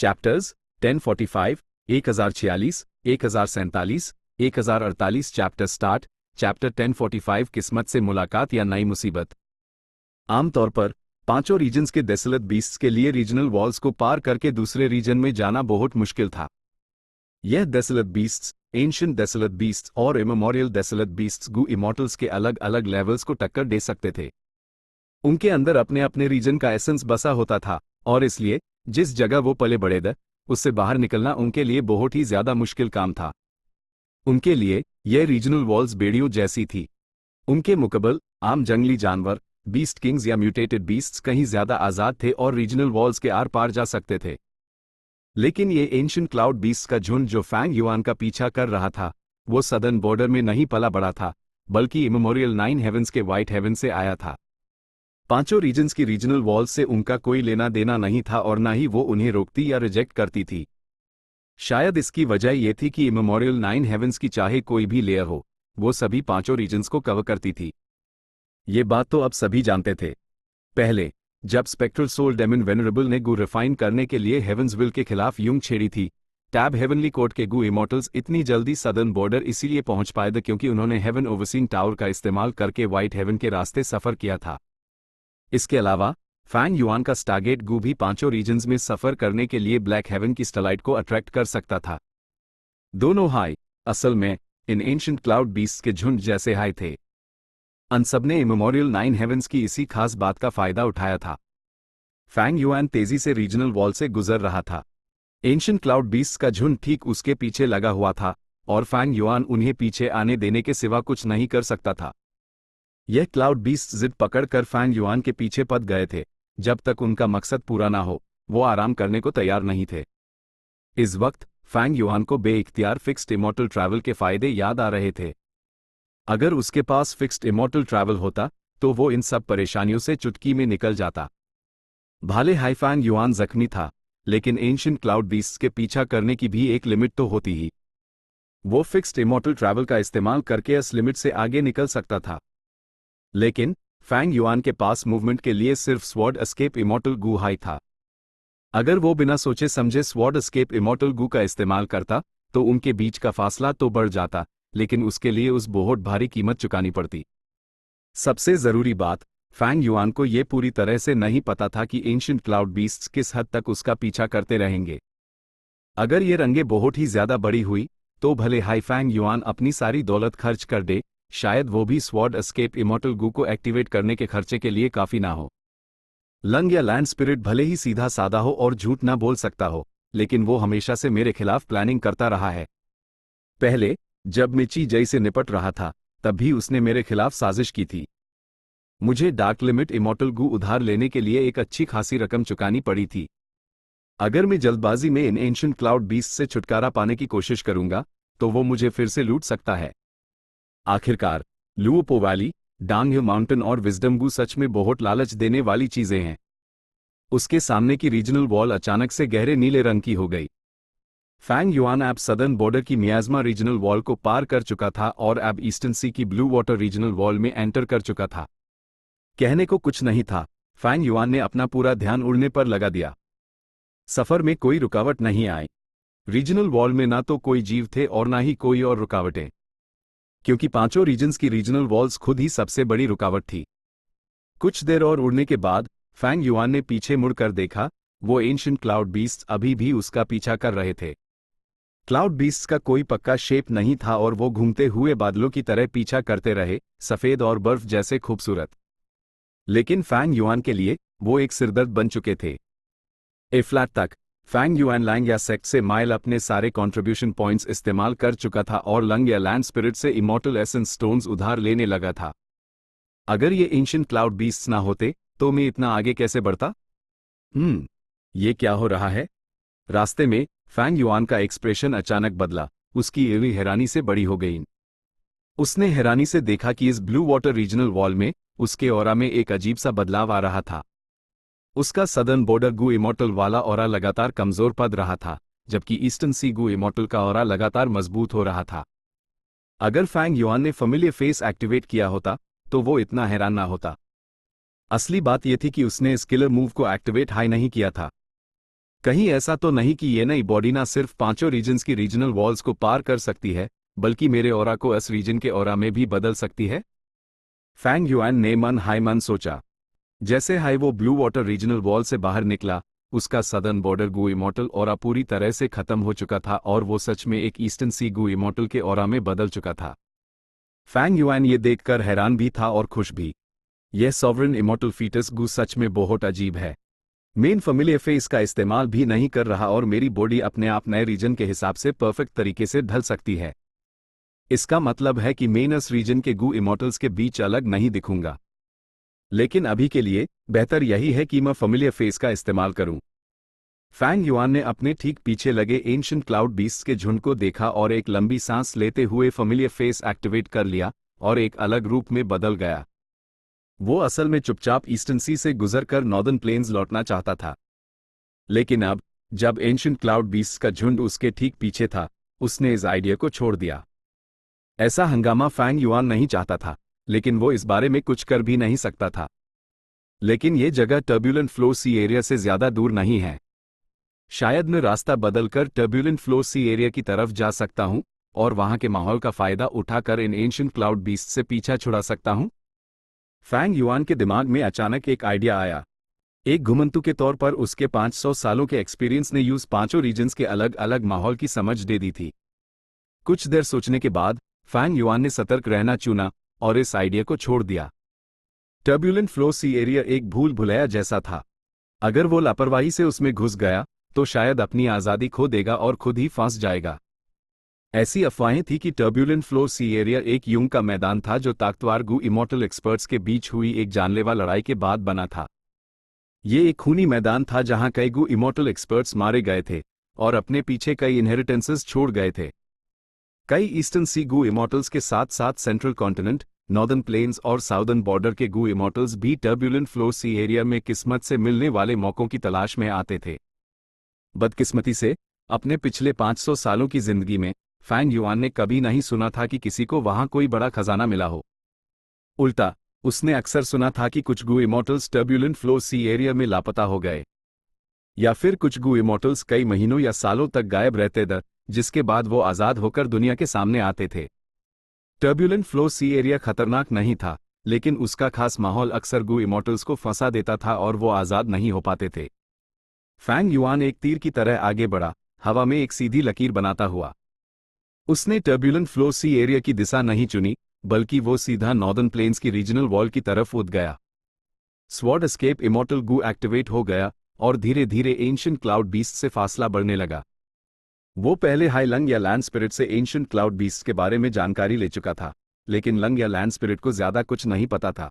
Chapters 1045, 1046, 1047, 1048 chapter start. Chapter 1045 किस्मत से मुलाकात या नई मुसीबत। आमतौर पर पांचों रीजन्स के डेसोलेट बीस्ट्स के लिए रीजनल वॉल्स को पार करके दूसरे रीजन में जाना बहुत मुश्किल था। यह desolate beasts, ancient desolate beasts और इमेमोरियल डेसोलेट बीस्ट्स गू इमॉर्टल्स के अलग अलग लेवल्स को टक्कर दे सकते थे। उनके अंदर अपने अपने रीजन का एसेंस बसा होता था और इसलिए जिस जगह वो पले बढ़े थे उससे बाहर निकलना उनके लिए बहुत ही ज्यादा मुश्किल काम था। उनके लिए यह रीजनल वॉल्स बेड़ियों जैसी थी। उनके मुकाबले आम जंगली जानवर, बीस्ट किंग्स या म्यूटेटेड बीस्ट्स कहीं ज्यादा आजाद थे और रीजनल वॉल्स के आर पार जा सकते थे। लेकिन ये एंशिएंट क्लाउड बीस्ट्स का झुंड जो फैंग युआन का पीछा कर रहा था, वो सदर्न बॉर्डर में नहीं पला बड़ा था, बल्कि इमेमोरियल 9 हेवंस के व्हाइट हेवन से आया था। पांचों रीजन्स की रीजनल वॉल्स से उनका कोई लेना देना नहीं था और ना ही वो उन्हें रोकती या रिजेक्ट करती थी। शायद इसकी वजह ये थी कि इमेमोरियल 9 हेवंस की चाहे कोई भी लेयर हो, वो सभी पांचों रीजन्स को कवर करती थी। ये बात तो अब सभी जानते थे। पहले जब स्पेक्ट्रल सोल डेमन वेनरेबल ने गू रिफाइन करने के लिए हेवंस विल के खिलाफ यूंग छेड़ी थी, टैब हेवनली कोर्ट के गू इमॉर्टल्स इतनी जल्दी सदर्न बॉर्डर इसीलिए पहुंच पाए थे क्योंकि उन्होंने हेवन ओवरसीन टावर का इस्तेमाल करके व्हाइट हेवन के रास्ते सफर किया था। इसके अलावा फैंग युआन का स्टारगेट गू भी पांचों रीजन्स में सफर करने के लिए ब्लैक हेवन की स्टेलाइट को अट्रैक्ट कर सकता था। दोनों हाई असल में इन एंशिएंट क्लाउड बीस्ट्स के झुंड जैसे हाई थे। अन सब ने इमेमोरियल 9 हेवंस की इसी खास बात का फायदा उठाया था। फैंग युआन तेजी से रीजनल वॉल से गुजर रहा था। एंशिएंट क्लाउड बीस्ट्स का झुंड ठीक उसके पीछे लगा हुआ था और फैंग युआन उन्हें पीछे आने देने के सिवा कुछ नहीं कर सकता था। यह क्लाउड बीस्ट्स जिद पकड़कर फैंग युआन के पीछे पद गए थे। जब तक उनका मकसद पूरा ना हो, वो आराम करने को तैयार नहीं थे। इस वक्त फैंग युआन को बेइख्तियार फिक्स्ड इमॉर्टल ट्रैवल के फायदे याद आ रहे थे। अगर उसके पास फिक्स्ड इमॉर्टल ट्रैवल होता तो वो इन सब परेशानियों से चुटकी में निकल जाता। भाले हाई फैंग युआन जख्मी था, लेकिन एंशिएंट क्लाउड बीस्ट्स के पीछा करने की भी एक लिमिट तो होती ही। वो फिक्स्ड इमॉर्टल ट्रैवल का इस्तेमाल करके इस लिमिट से आगे निकल सकता था। लेकिन फैंग युआन के पास मूवमेंट के लिए सिर्फ स्वॉर्ड एस्केप इमॉर्टल गू हाई था। अगर वो बिना सोचे समझे स्वॉर्ड एस्केप इमॉर्टल गू का इस्तेमाल करता तो उनके बीच का फासला तो बढ़ जाता, लेकिन उसके लिए उस बहुत भारी कीमत चुकानी पड़ती। सबसे जरूरी बात, फैंग युआन को यह पूरी तरह से नहीं पता था कि एंशिएंट क्लाउड बीस्ट्स किस हद तक उसका पीछा करते रहेंगे। अगर ये रंगे बहुत ही ज्यादा बड़ी हुई तो भले हाई फैंग युआन अपनी सारी दौलत खर्च कर दे, शायद वो भी स्वॉर्ड एस्केप इमॉर्टल गू को एक्टिवेट करने के खर्चे के लिए काफी ना हो। लंग या लैंड स्पिरिट भले ही सीधा साधा हो और झूठ ना बोल सकता हो, लेकिन वो हमेशा से मेरे खिलाफ प्लानिंग करता रहा है। पहले जब मिची जई से निपट रहा था तब भी उसने मेरे खिलाफ साजिश की थी। मुझे डार्क लिमिट इमॉर्टल गू उधार लेने के लिए एक अच्छी खासी रकम चुकानी पड़ी थी। अगर मैं जल्दबाजी में इन एंशिएंट क्लाउड बीस्ट से छुटकारा पाने की कोशिश करूंगा तो वो मुझे फिर से लूट सकता है। आखिरकार लुओपो वैली, डांग हिल माउंटेन और विजडम गू सच में बहुत लालच देने वाली चीजें हैं। उसके सामने की रीजनल वॉल अचानक से गहरे नीले रंग की हो गई। फैंग युआन अब सदर्न बॉर्डर की मियाज़मा रीजनल वॉल को पार कर चुका था और अब ईस्टर्न सी की ब्लू वाटर रीजनल वॉल में एंटर कर चुका था। कहने को कुछ नहीं था, फैंग युआन ने अपना पूरा ध्यान उड़ने पर लगा दिया। सफर में कोई रुकावट नहीं आई। रीजनल वॉल में ना तो कोई जीव थे और ना ही कोई और रुकावटें, क्योंकि पांचों रीजन्स की रीजनल वॉल्स खुद ही सबसे बड़ी रुकावट थी। कुछ देर और उड़ने के बाद फैंग युआन ने पीछे मुड़कर देखा, वो एंशिएंट क्लाउड बीस्ट्स अभी भी उसका पीछा कर रहे थे। क्लाउड बीस्ट्स का कोई पक्का शेप नहीं था और वो घूमते हुए बादलों की तरह पीछा करते रहे, सफेद और बर्फ जैसे खूबसूरत। लेकिन फैंग युआन के लिए वो एक सिरदर्द बन चुके थे। फ्लैट तक फैंग युआन लैंग या सेक्ट से माइल अपने सारे कंट्रीब्यूशन पॉइंट्स इस्तेमाल कर चुका था और लंग या लैंड स्पिरिट से इमॉर्टल एसेंस स्टोन्स उधार लेने लगा था। अगर ये एंशिएंट क्लाउड बीस्ट्स ना होते तो मैं इतना आगे कैसे बढ़ता? ये क्या हो रहा है? रास्ते में फैंग युआन का एक्सप्रेशन अचानक बदला। उसकी एवी हैरानी से बड़ी हो गई। उसने हैरानी से देखा कि इस ब्लू वाटर रीजनल वॉल में उसके ऑरा में एक अजीब सा बदलाव आ रहा था। उसका सदर्न बॉर्डर गू इमॉर्टल वाला ऑरा लगातार कमजोर पड़ रहा था, जबकि ईस्टर्न सी गू इमॉर्टल का ऑरा लगातार मजबूत हो रहा था। अगर फैंग युआन ने फैमिलियर फेस एक्टिवेट किया होता तो वो इतना हैरान ना होता। असली बात यह थी कि उसने इस किलर मूव को एक्टिवेट हाई नहीं किया था। कहीं ऐसा तो नहीं कि ये नई बॉडी ना सिर्फ पांचों रीजन्स की रीजनल वॉल्स को पार कर सकती है, बल्कि मेरे ऑरा को इस रीजन के ऑरा में भी बदल सकती है? फैंग युआन ने मन सोचा। जैसे हाई वो ब्लू वाटर रीजनल वॉल से बाहर निकला, उसका सदर्न बॉर्डर गु इमॉर्टल ऑरा पूरी तरह से खत्म हो चुका था और वो सच में एक ईस्टर्न सी गु इमॉर्टल के ऑरा में बदल चुका था। फैंग युआन ये देखकर हैरान भी था और खुश भी। यह सॉवरेन इमॉर्टल फीटस गु सच में बहुत अजीब है। मेन फैमिलियर फेस का इस्तेमाल भी नहीं कर रहा और मेरी बॉडी अपने आप नए रीजन के हिसाब से परफेक्ट तरीके से ढल सकती है। इसका मतलब है कि मेनस रीजन के गु इमॉर्टल्स के बीच अलग नहीं दिखूंगा। लेकिन अभी के लिए बेहतर यही है कि मैं फैमिलियर फेस का इस्तेमाल करूं। फैंग युआन ने अपने ठीक पीछे लगे एंशिएंट क्लाउड बीस्ट्स के झुंड को देखा और एक लंबी सांस लेते हुए फैमिलियर फेस एक्टिवेट कर लिया और एक अलग रूप में बदल गया। वो असल में चुपचाप ईस्टर्न सी से गुजरकर नॉर्दर्न प्लेन्स लौटना चाहता था। लेकिन अब जब एंशिएंट क्लाउड बीस्ट्स का झुंड उसके ठीक पीछे था, उसने इस आइडिया को छोड़ दिया। ऐसा हंगामा फैंग युआन नहीं चाहता था, लेकिन वो इस बारे में कुछ कर भी नहीं सकता था। लेकिन ये जगह टर्ब्यूलेंट फ्लो सी एरिया से ज्यादा दूर नहीं है। शायद मैं रास्ता बदलकर टर्ब्यूलेंट फ्लो सी एरिया की तरफ जा सकता हूं और वहां के माहौल का फायदा उठाकर इन एंशिएंट क्लाउड बीस्ट से पीछा छुड़ा सकता हूं। फैंग युआन के दिमाग में अचानक एक आइडिया आया। एक घुमंतु के तौर पर उसके 500 सालों के एक्सपीरियंस ने यूज पांचों रीजन्स के अलग अलग माहौल की समझ दे दी थी। कुछ देर सोचने के बाद फैंग युआन ने सतर्क रहना चुना और इस आइडिया को छोड़ दिया। टर्ब्यूलेंट फ्लो सी एरिया एक भूल भुलैया जैसा था। अगर वो लापरवाही से उसमें घुस गया तो शायद अपनी आज़ादी खो देगा और खुद ही फंस जाएगा। ऐसी अफवाहें थी कि टर्ब्यूलेंट फ्लो सी एरिया एक युद्ध का मैदान था जो ताकतवर गु इमॉर्टल एक्सपर्ट्स के बीच हुई एक जानलेवा लड़ाई के बाद बना था। ये एक खूनी मैदान था जहां कई गु इमॉर्टल एक्सपर्ट्स मारे गए थे और अपने पीछे कई इनहेरिटेंसेस छोड़ गए थे। कई ईस्टर्न सी गु इमॉर्टल्स के साथ साथ सेंट्रल कॉन्टिनेंट, नॉर्दर्न प्लेन्स और साउदर्न बॉर्डर के गु इमॉर्टल्स भी टर्ब्यूलेंट फ्लो सी एरिया में किस्मत से मिलने वाले मौकों की तलाश में आते थे। बदकिस्मती से अपने पिछले 500 सालों की जिंदगी में फैंग युआन ने कभी नहीं सुना था कि किसी को वहां कोई बड़ा खजाना मिला हो। उल्टा उसने अक्सर सुना था कि कुछ गु इमॉर्टल्स टर्ब्यूलेंट फ्लो सी एरिया में लापता हो गए, या फिर कुछ गु इमॉर्टल्स कई महीनों या सालों तक गायब रहते थे, जिसके बाद वो आज़ाद होकर दुनिया के सामने आते थे। टर्ब्यूलेंट फ्लो सी एरिया खतरनाक नहीं था, लेकिन उसका खास माहौल अक्सर गु इमॉर्टल्स को फंसा देता था और वो आज़ाद नहीं हो पाते थे। फैंग युआन एक तीर की तरह आगे बढ़ा, हवा में एक सीधी लकीर बनाता हुआ। उसने टर्ब्यूलेंट फ्लो सी एरिया की दिशा नहीं चुनी, बल्कि वो सीधा नॉर्दर्न प्लेन्स की रीजनल वॉल की तरफ उड़ गया। स्वॉर्ड एस्केप इमॉर्टल गु एक्टिवेट हो गया और धीरे धीरे एंशिएंट क्लाउड बीस्ट से फासला बढ़ने लगा। वो पहले हाई लंग या लैंड स्पिरिट से एंशिएंट क्लाउड बीस्ट के बारे में जानकारी ले चुका था, लेकिन लंग या लैंड स्पिरिट को ज्यादा कुछ नहीं पता था।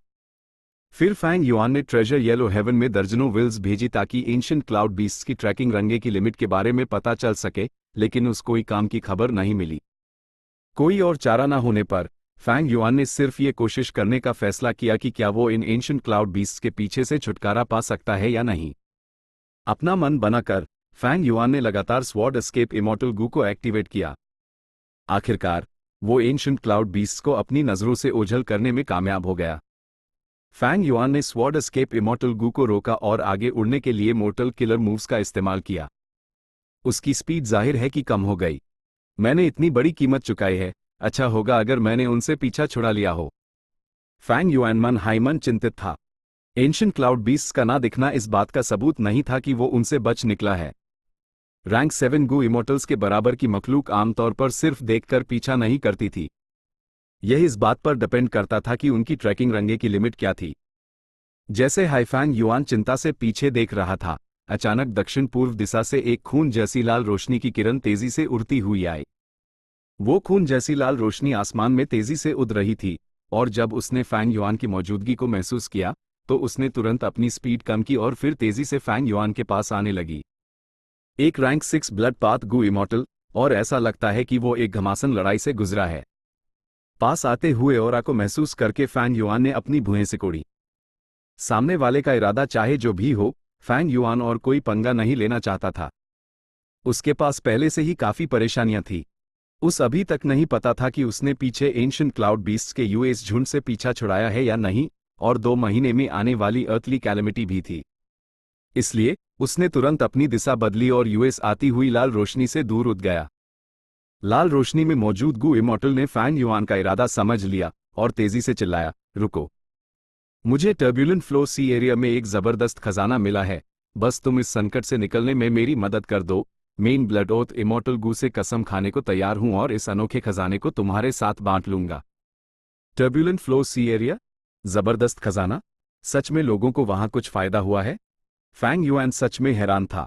फिर फैंग युआन ने ट्रेजर येलो हेवन में दर्जनों विल्स भेजी ताकि एंशिएंट क्लाउड बीस्ट्स की ट्रैकिंग रंगे की लिमिट के बारे में पता चल सके, लेकिन उस कोई काम की खबर नहीं मिली। कोई और चारा न होने पर फैंग युआन ने सिर्फ ये कोशिश करने का फैसला किया कि क्या वो इन एंशिएंट क्लाउड बीस्ट्स के पीछे से छुटकारा पा सकता है या नहीं। अपना मन बनाकर फैंग युआन ने लगातार स्वॉर्ड एस्केप इमॉर्टल गु को एक्टिवेट किया। आखिरकार वो एंशिएंट क्लाउड बीस्ट्स को अपनी नजरों से ओझल करने में कामयाब हो गया। फैंग युआन ने स्वॉर्ड एस्केप इमॉर्टल गु को रोका और आगे उड़ने के लिए मोर्टल किलर मूव्स का इस्तेमाल किया। उसकी स्पीड जाहिर है कि कम हो गई। मैंने इतनी बड़ी कीमत चुकाई है, अच्छा होगा अगर मैंने उनसे पीछा छुड़ा लिया हो। फैंग युआन मन चिंतित था। एंशिएंट क्लाउड बीस्ट्स का ना दिखना इस बात का सबूत नहीं था कि वो उनसे बच निकला है। रैंक 7 गु इमॉर्टल्स के बराबर की मखलूक आमतौर पर सिर्फ देखकर पीछा नहीं करती थी। यह इस बात पर डिपेंड करता था कि उनकी ट्रैकिंग रंगे की लिमिट क्या थी। जैसे हाईफैंग युआन चिंता से पीछे देख रहा था, अचानक दक्षिण पूर्व दिशा से एक खून जैसी लाल रोशनी की किरण तेजी से उड़ती हुई आई। वो खून जैसी लाल रोशनी आसमान में तेजी से उड़ रही थी, और जब उसने फैंग युआन की मौजूदगी को महसूस किया तो उसने तुरंत अपनी स्पीड कम की और फिर तेजी से फैंग युआन के पास आने लगी। एक रैंक 6 ब्लड पाथ गु इमॉर्टल, और ऐसा लगता है कि वो एक घमासान लड़ाई से गुजरा है। पास आते हुए ऑरा को महसूस करके फैंग युआन ने अपनी भुएं सिकोड़ी। सामने वाले का इरादा चाहे जो भी हो, फैंग युआन और कोई पंगा नहीं लेना चाहता था। उसके पास पहले से ही काफी परेशानियां थी। उस अभी तक नहीं पता था कि उसने पीछे एंशिएंट क्लाउड बीस्ट्स के यूएस झुंड से पीछा छुड़ाया है या नहीं, और 2 महीने में आने वाली अर्थली कैलेमिटी भी थी। इसलिए उसने तुरंत अपनी दिशा बदली और यूएस आती हुई लाल रोशनी से दूर उठ गया। लाल रोशनी में मौजूद गु इमॉर्टल ने फैंग युआन का इरादा समझ लिया और तेजी से चिल्लाया, रुको। मुझे टर्ब्यूलेंट फ्लो सी एरिया में एक जबरदस्त खजाना मिला है, बस तुम इस संकट से निकलने में मेरी मदद कर दो। मेन ब्लड ओथ इमॉर्टल गु से कसम खाने को तैयार हूं और इस अनोखे खजाने को तुम्हारे साथ बांट लूंगा। टर्ब्यूलेंट फ्लो सी एरिया? जबरदस्त खजाना? सच में लोगों को वहां कुछ फायदा हुआ है? फैंग युआन सच में हैरान था।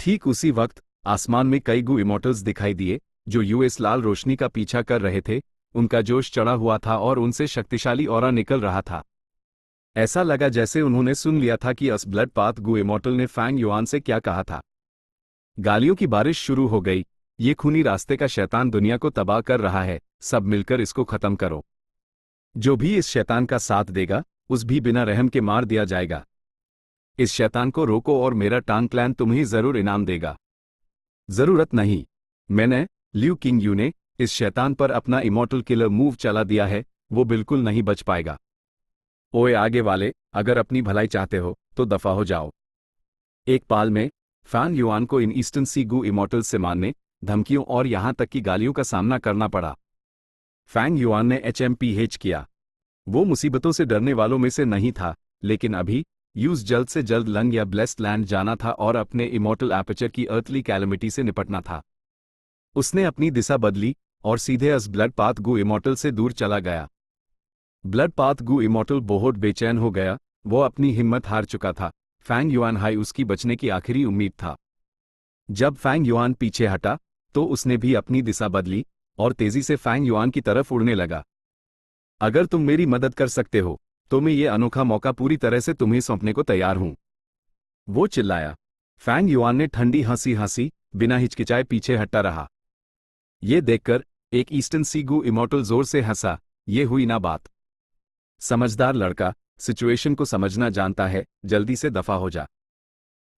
ठीक उसी वक्त आसमान में कई गु इमॉर्टल्स दिखाई दिए जो यूएस लाल रोशनी का पीछा कर रहे थे। उनका जोश चढ़ा हुआ था और उनसे शक्तिशाली ऑरा निकल रहा था। ऐसा लगा जैसे उन्होंने सुन लिया था कि अस ब्लड पाथ गु इमॉर्टल ने फैंग युआन से क्या कहा था। गालियों की बारिश शुरू हो गई। ये खूनी रास्ते का शैतान दुनिया को तबाह कर रहा है, सब मिलकर इसको खत्म करो। जो भी इस शैतान का साथ देगा उस भी बिना रहम के मार दिया जाएगा। इस शैतान को रोको और मेरा टांग क्लैन तुम्हें जरूर इनाम देगा। जरूरत नहीं, मैंने ल्यू किंग यू ने इस शैतान पर अपना इमॉर्टल किलर मूव चला दिया है, वो बिल्कुल नहीं बच पाएगा। ओए आगे वाले, अगर अपनी भलाई चाहते हो तो दफा हो जाओ। एक पाल में फैंग युआन को इन ईस्टर्न सी गु इमॉर्टल्स से मारने, धमकियों और यहां तक कि गालियों का सामना करना पड़ा। फैंग युआन ने HMPH किया। वो मुसीबतों से डरने वालों में से नहीं था, लेकिन अभी यूज जल्द से जल्द लंग या ब्लेस्ड लैंड जाना था और अपने इमॉर्टल एपर्चर की अर्थली कैलमिटी से निपटना था। उसने अपनी दिशा बदली और सीधे अस ब्लड पाथ गु इमॉर्टल से दूर चला गया। ब्लड पाथ गु इमॉर्टल बहुत बेचैन हो गया, वो अपनी हिम्मत हार चुका था। फैंग युआन हाई उसकी बचने की आखिरी उम्मीद था। जब फैंग युआन पीछे हटा तो उसने भी अपनी दिशा बदली और तेजी से फैंग युआन की तरफ उड़ने लगा। अगर तुम मेरी मदद कर सकते हो तो मैं ये अनोखा मौका पूरी तरह से तुम्हें सौंपने को तैयार हूं, वो चिल्लाया। फैंग युआन ने ठंडी हंसी हंसी बिना हिचकिचाए पीछे हटता रहा। ये देखकर एक ईस्टर्न सी गु इमॉर्टल जोर से हंसा, ये हुई ना बात। समझदार लड़का सिचुएशन को समझना जानता है, जल्दी से दफा हो जा।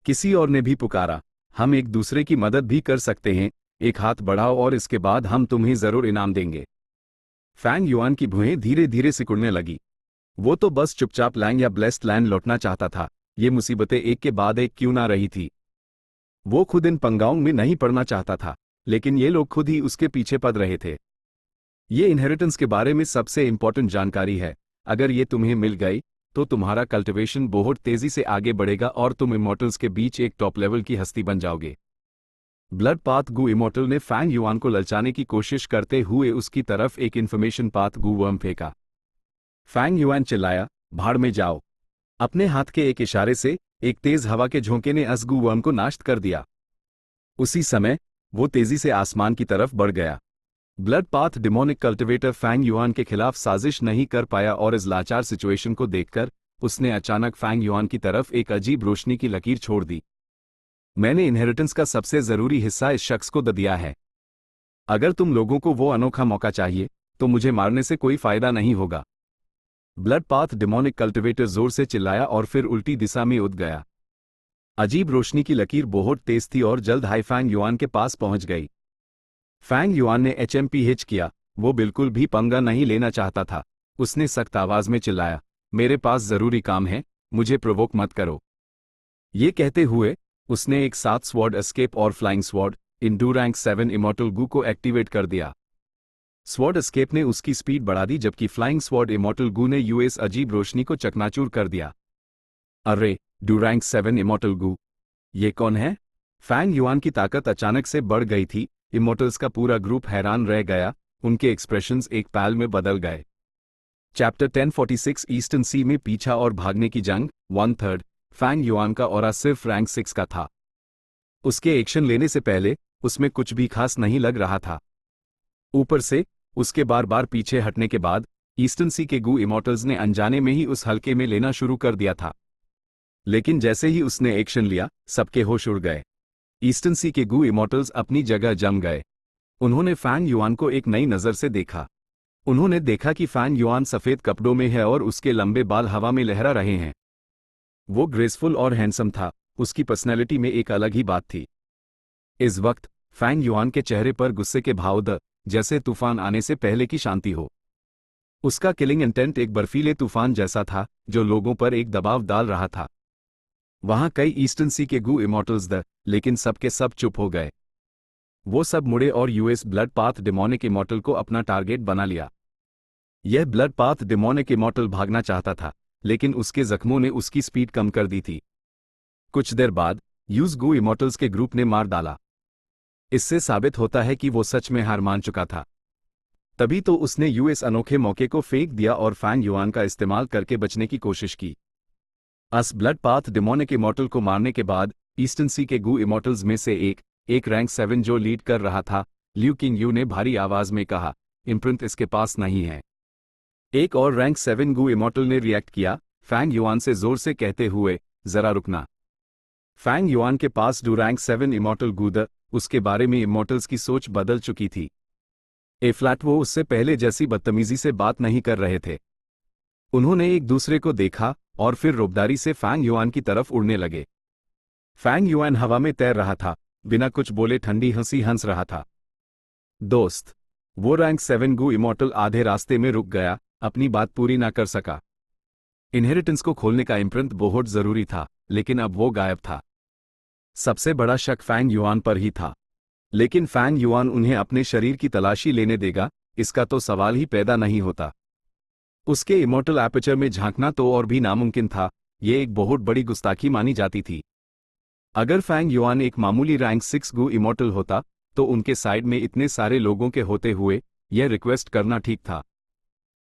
किसी और ने भी पुकारा, हम एक दूसरे की मदद भी कर सकते हैं, एक हाथ बढ़ाओ और इसके बाद हम तुम्हें जरूर इनाम देंगे। फैंग युआन की भुएं धीरे धीरे सिकुड़ने लगी। वो तो बस चुपचाप लैंग या ब्लेस्ड लैंड लौटना चाहता था। ये मुसीबतें एक के बाद एक क्यों ना रही थी। वो खुद इन पंगाओं में नहीं पड़ना चाहता था, लेकिन ये लोग खुद ही उसके पीछे पड़ रहे थे। ये इनहेरिटेंस के बारे में सबसे इंपॉर्टेंट जानकारी है। अगर ये तुम्हें मिल गई तो तुम्हारा कल्टिवेशन बहुत तेजी से आगे बढ़ेगा और तुम इमॉर्टल्स के बीच एक टॉप लेवल की हस्ती बन जाओगे। ब्लड पाथ गु इमॉर्टल ने फैंग युआन को ललचाने की कोशिश करते हुए उसकी तरफ एक इन्फॉर्मेशन पाथ गु वर्म फेंका। फैंग युआन चिल्लाया, भाड़ में जाओ। अपने हाथ के एक इशारे से एक तेज हवा के झोंके ने अस गु वर्म को नाश्त कर दिया। उसी समय वो तेजी से आसमान की तरफ बढ़ गया। Blood path demonic cultivator Fang Yuan के खिलाफ साजिश नहीं कर पाया और इस लाचार सिचुएशन को देखकर उसने अचानक फैंग युआन की तरफ एक अजीब रोशनी की लकीर छोड़ दी। मैंने इनहेरिटेंस का सबसे जरूरी हिस्सा इस शख्स को दे दिया है। अगर तुम लोगों को वो अनोखा मौका चाहिए तो मुझे मारने से कोई फायदा नहीं होगा। ब्लड पाथ डिमोनिक कल्टिवेटर जोर से चिल्लाया और फिर उल्टी दिशा में उड़ गया। अजीब रोशनी की लकीर बहुत तेज थी और जल्द हाई फैंग युआन के पास पहुंच गई। फैंग युआन ने HMPH किया। वो बिल्कुल भी पंगा नहीं लेना चाहता था। उसने सख्त आवाज में चिल्लाया, मेरे पास जरूरी काम है, मुझे प्रोवोक मत करो। ये कहते हुए उसने एक 7 स्वॉर्ड एस्केप और flying sword Indu rank 7 immortal गु को एक्टिवेट कर दिया। स्वॉर्ड एस्केप ने उसकी स्पीड बढ़ा दी जबकि फ्लाइंग स्वॉर्ड इमॉर्टल गु ने यूएस अजीब रोशनी को चकनाचूर कर दिया। अरे डू रैंक 7 इमॉर्टल गु, ये कौन है? फैंग युआन की ताकत अचानक से बढ़ गई थी। इमॉर्टल्स का पूरा ग्रुप हैरान रह गया, उनके एक्सप्रेशंस एक पल में बदल गए। चैप्टर 1046 ईस्टर्न सी में पीछा और भागने की जंग 1/3। फैंग युआन का ऑरा सिर्फ रैंक 6 का था। उसके एक्शन लेने से पहले उसमें कुछ भी खास नहीं लग रहा था। ऊपर से उसके बार बार पीछे हटने के बाद ईस्टर्न सी के गु इमॉर्टल्स ने अनजाने में ही उस हल्के में लेना शुरू कर दिया था। लेकिन जैसे ही उसने एक्शन लिया सबके होश उड़ गए। ईस्टर्न सी के गु इमॉर्टल्स अपनी जगह जम गए। उन्होंने फैंग युआन को एक नई नज़र से देखा। उन्होंने देखा कि फैंग युआन सफ़ेद कपड़ों में है और उसके लंबे बाल हवा में लहरा रहे हैं। वो ग्रेसफुल और हैंडसम था, उसकी पर्सनैलिटी में एक अलग ही बात थी। इस वक्त फैंग युआन के चेहरे पर गुस्से के भाव जैसे तूफान आने से पहले की शांति हो। उसका किलिंग इंटेंट एक बर्फीले तूफान जैसा था जो लोगों पर एक दबाव डाल रहा था। वहां कई ईस्टर्न सी के गू इमॉर्टल्स द, लेकिन सबके सब चुप हो गए। वो सब मुड़े और US blood path demonic immortal को अपना टारगेट बना लिया। यह ब्लड पाथ डेमोनिक इमॉर्टल भागना चाहता था, लेकिन उसके जख्मों ने उसकी स्पीड कम कर दी थी। कुछ देर बाद यूज गू इमॉर्टल्स के ग्रुप ने मार डाला। इससे साबित होता है कि वो सच में हार मान चुका था। तभी तो उसने यूएस अनोखे मौके को फेंक दिया और फैंग युआन का इस्तेमाल करके बचने की कोशिश की। अस ब्लड पाथ डेमोनिक इमॉर्टल को मारने के बाद ईस्टर्न सी के गू इमॉर्टल्स में से एक रैंक 7 जो लीड कर रहा था, ल्यू किंग यू ने भारी आवाज में कहा, इम्प्रिंट इसके पास नहीं है। एक और रैंक 7 गू इमॉर्टल ने रिएक्ट किया, फैंग युआन से जोर से कहते हुए, जरा रुकना। फैंग युआन के पास डू रैंक 7 इमॉर्टल गूद, उसके बारे में इमॉर्टल्स की सोच बदल चुकी थी। फ्लैट वो उससे पहले जैसी बदतमीजी से बात नहीं कर रहे थे। उन्होंने एक दूसरे को देखा और फिर रुबदारी से फैंग युआन की तरफ उड़ने लगे। फैंग युआन हवा में तैर रहा था, बिना कुछ बोले ठंडी हंसी हंस रहा था। दोस्त, वो रैंक 7 गू इमॉर्टल आधे रास्ते में रुक गया, अपनी बात पूरी ना कर सका। इनहेरिटेंस को खोलने का इम्प्रिंट बहुत जरूरी था, लेकिन अब वो गायब था। सबसे बड़ा शक फैंग युआन पर ही था, लेकिन फैंग युआन उन्हें अपने शरीर की तलाशी लेने देगा, इसका तो सवाल ही पैदा नहीं होता। उसके इमॉर्टल एपर्चर में झांकना तो और भी नामुमकिन था, ये एक बहुत बड़ी गुस्ताखी मानी जाती थी। अगर फैंग युआन एक मामूली रैंक 6 गू इमॉर्टल होता, तो उनके साइड में इतने सारे लोगों के होते हुए यह रिक्वेस्ट करना ठीक था।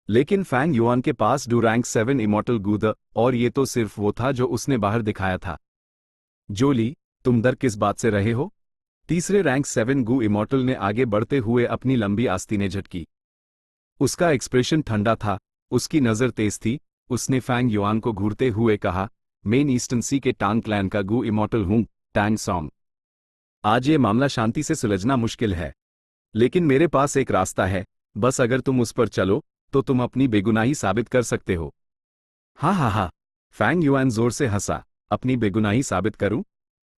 लेकिन फैंग युआन के पास डू रैंक 7 इमॉर्टल गूद, और ये तो सिर्फ वो था जो उसने बाहर दिखाया था। जोली, तुम डर किस बात से रहे हो? तीसरे रैंक 7 गू इमॉर्टल ने आगे बढ़ते हुए अपनी लंबी आस्तीनें झटकी। उसका एक्सप्रेशन ठंडा था, उसकी नजर तेज थी। उसने फैंग युआन को घूरते हुए कहा, मेन ईस्टर्न सी के टांग क्लैन का गू इमॉर्टल हूं, टैंग सॉन्ग। आज ये मामला शांति से सुलझना मुश्किल है, लेकिन मेरे पास एक रास्ता है। बस अगर तुम उस पर चलो तो तुम अपनी बेगुनाही साबित कर सकते हो। हाँ हाँ हाँ, फैंग युआन जोर से हंसा। अपनी बेगुनाही साबित करूं?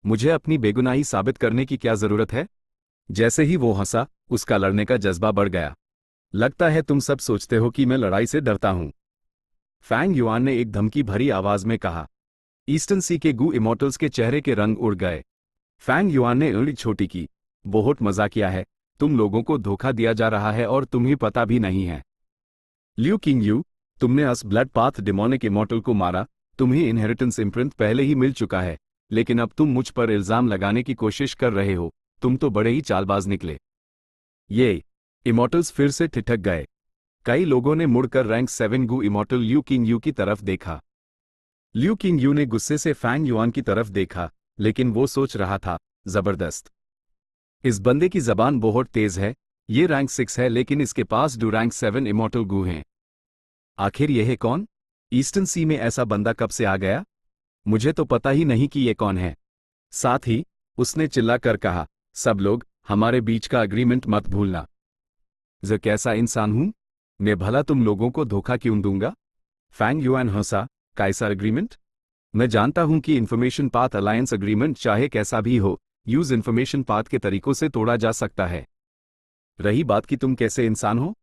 मुझे अपनी बेगुनाही साबित करने की क्या जरूरत है? जैसे ही वो हंसा, उसका लड़ने का जज्बा बढ़ गया। लगता है तुम सब सोचते हो कि मैं लड़ाई से डरता हूं, फैंग युआन ने एक धमकी भरी आवाज में कहा। ईस्टर्न सी के गू इमॉर्टल्स के चेहरे के रंग उड़ गए। फैंग युआन ने उंगली छोटी की। बहुत मजा किया है, तुम लोगों को धोखा दिया जा रहा है और तुम्हें पता भी नहीं है। ल्यू किंग यू, तुमने अस ब्लड पाथ डेमोनिक इमॉर्टल को मारा, तुम्हें इनहेरिटेंस इम्प्रिंट पहले ही मिल चुका है, लेकिन अब तुम मुझ पर इल्जाम लगाने की कोशिश कर रहे हो। तुम तो बड़े ही चालबाज निकले। ये इमॉर्टल्स फिर से ठिठक गए। कई लोगों ने मुड़कर rank 7 Gu immortal Liu Qing Yu की तरफ देखा। ल्यू किंग यू ने गुस्से से फैंग युआन की तरफ देखा, लेकिन वो सोच रहा था, जबरदस्त, इस बंदे की जबान बहुत तेज है। ये रैंक 6 है, लेकिन इसके पास डू रैंक 7 इमॉर्टल गू हैं। आखिर यह है कौन? ईस्टर्न सी में ऐसा बंदा कब से आ गया? मुझे तो पता ही नहीं कि ये कौन है। साथ ही उसने चिल्लाकर कहा, सब लोग, हमारे बीच का अग्रीमेंट मत भूलना। ज कैसा इंसान हूं मैं भला, तुम लोगों को धोखा क्यों दूंगा? फैंग युआन हंसा, कैसा अग्रीमेंट? मैं जानता हूं कि इंफॉर्मेशन पाथ अलायंस अग्रीमेंट चाहे कैसा भी हो, यूज इंफॉर्मेशन पाथ के तरीकों से तोड़ा जा सकता है। रही बात कि तुम कैसे इंसान हो,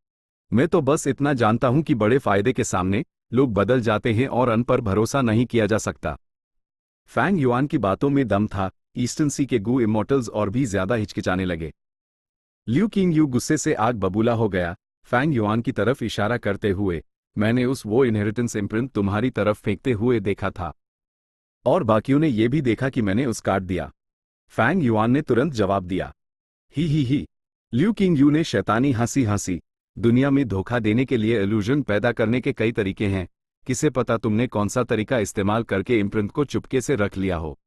मैं तो बस इतना जानता हूं कि बड़े फायदे के सामने लोग बदल जाते हैं और अन पर भरोसा नहीं किया जा सकता। फैंग युआन की बातों में दम था। ईस्टर्न सी के गू इमॉर्टल्स और भी ज्यादा हिचकिचाने लगे। ल्यू किंग यू गुस्से से आग बबूला हो गया, फैंग युआन की तरफ इशारा करते हुए, मैंने वो इनहेरिटेंस इम्प्रिंट तुम्हारी तरफ फेंकते हुए देखा था, और बाकियों ने यह भी देखा कि मैंने उस काट दिया। फैंग युआन ने तुरंत जवाब दिया, ही। ल्यू किंग यू ने शैतानी हंसी हंसी, दुनिया में धोखा देने के लिए इल्यूजन पैदा करने के कई तरीके हैं, किसे पता तुमने कौन सा तरीका इस्तेमाल करके इम्प्रिंट को चुपके से रख लिया हो।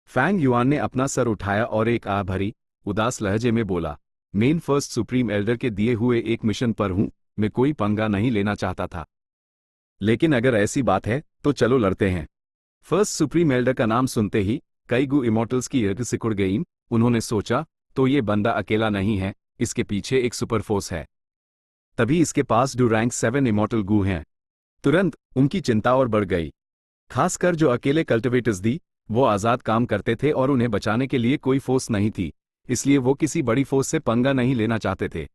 फैंग युआन ने अपना सर उठाया और एक आह भरी, उदास लहजे में बोला, मेन फर्स्ट सुप्रीम एल्डर के दिए हुए एक मिशन पर हूं, मैं कोई पंगा नहीं लेना चाहता था। लेकिन अगर ऐसी बात है तो चलो लड़ते हैं। फर्स्ट सुप्रीम एल्डर का नाम सुनते ही कई गू इमॉर्टल्स की ईर्ष्या सिकुड़ गई। उन्होंने सोचा, तो ये बंदा अकेला नहीं है, इसके पीछे एक सुपर फोर्स है। तभी इसके पास डू रैंक 7 इमॉर्टल गू हैं। तुरंत उनकी चिंता और बढ़ गई। खासकर जो अकेले कल्टिवेटर्स दी, वो आज़ाद काम करते थे और उन्हें बचाने के लिए कोई फोर्स नहीं थी, इसलिए वो किसी बड़ी फोर्स से पंगा नहीं लेना चाहते थे।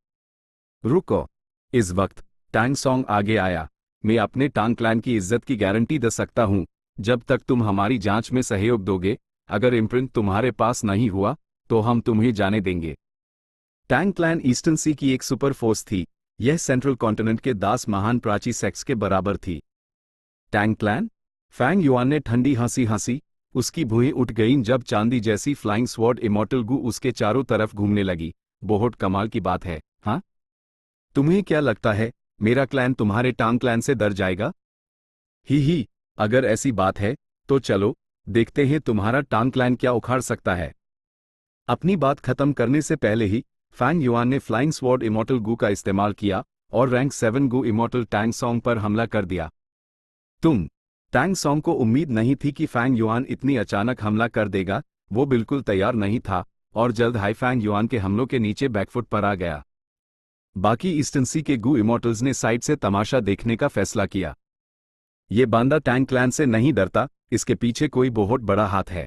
रुको, इस वक्त टैंग सॉन्ग आगे आया। मैं अपने टांग क्लैन की इज्जत की गारंटी दे सकता हूं जब तक तुम हमारी जांच में सहयोग दोगे, अगर इम्प्रिंट तुम्हारे पास नहीं हुआ तो हम तुम्हें जाने देंगे। टैंग क्लैन ईस्टर्न सी की एक सुपर फोर्स थी। यह सेंट्रल कॉन्टिनेंट के 10 महान प्राची सेक्स के बराबर थी। Tang clan? फैंग युआन ने ठंडी हंसी हंसी। उसकी भुएं उठ गईं जब चांदी जैसी फ्लाइंग स्वॉर्ड इमॉर्टल गू उसके चारों तरफ घूमने लगी। बहुत कमाल की बात है, हाँ? तुम्हें क्या लगता है मेरा क्लैन तुम्हारे टांग क्लैन से डर जाएगा? ही, अगर ऐसी बात है तो चलो देखते हैं तुम्हारा टांग क्लैन क्या उखाड़ सकता है। अपनी बात खत्म करने से पहले ही फैंग युआन ने फ्लाइंग स्वॉर्ड इमॉर्टल गू का इस्तेमाल किया और rank 7 Gu immortal Tang song पर हमला कर दिया। टैंग सॉन्ग को उम्मीद नहीं थी कि फैंग युआन इतनी अचानक हमला कर देगा। वो बिल्कुल तैयार नहीं था और जल्द हाई फैंग युआन के हमलों के नीचे बैकफुट पर आ गया। बाकी ईस्टर्न सी के गू इमॉर्टल्स ने साइड से तमाशा देखने का फैसला किया। ये बांदा टैंग क्लैन से नहीं डरता, इसके पीछे कोई बहुत बड़ा हाथ है।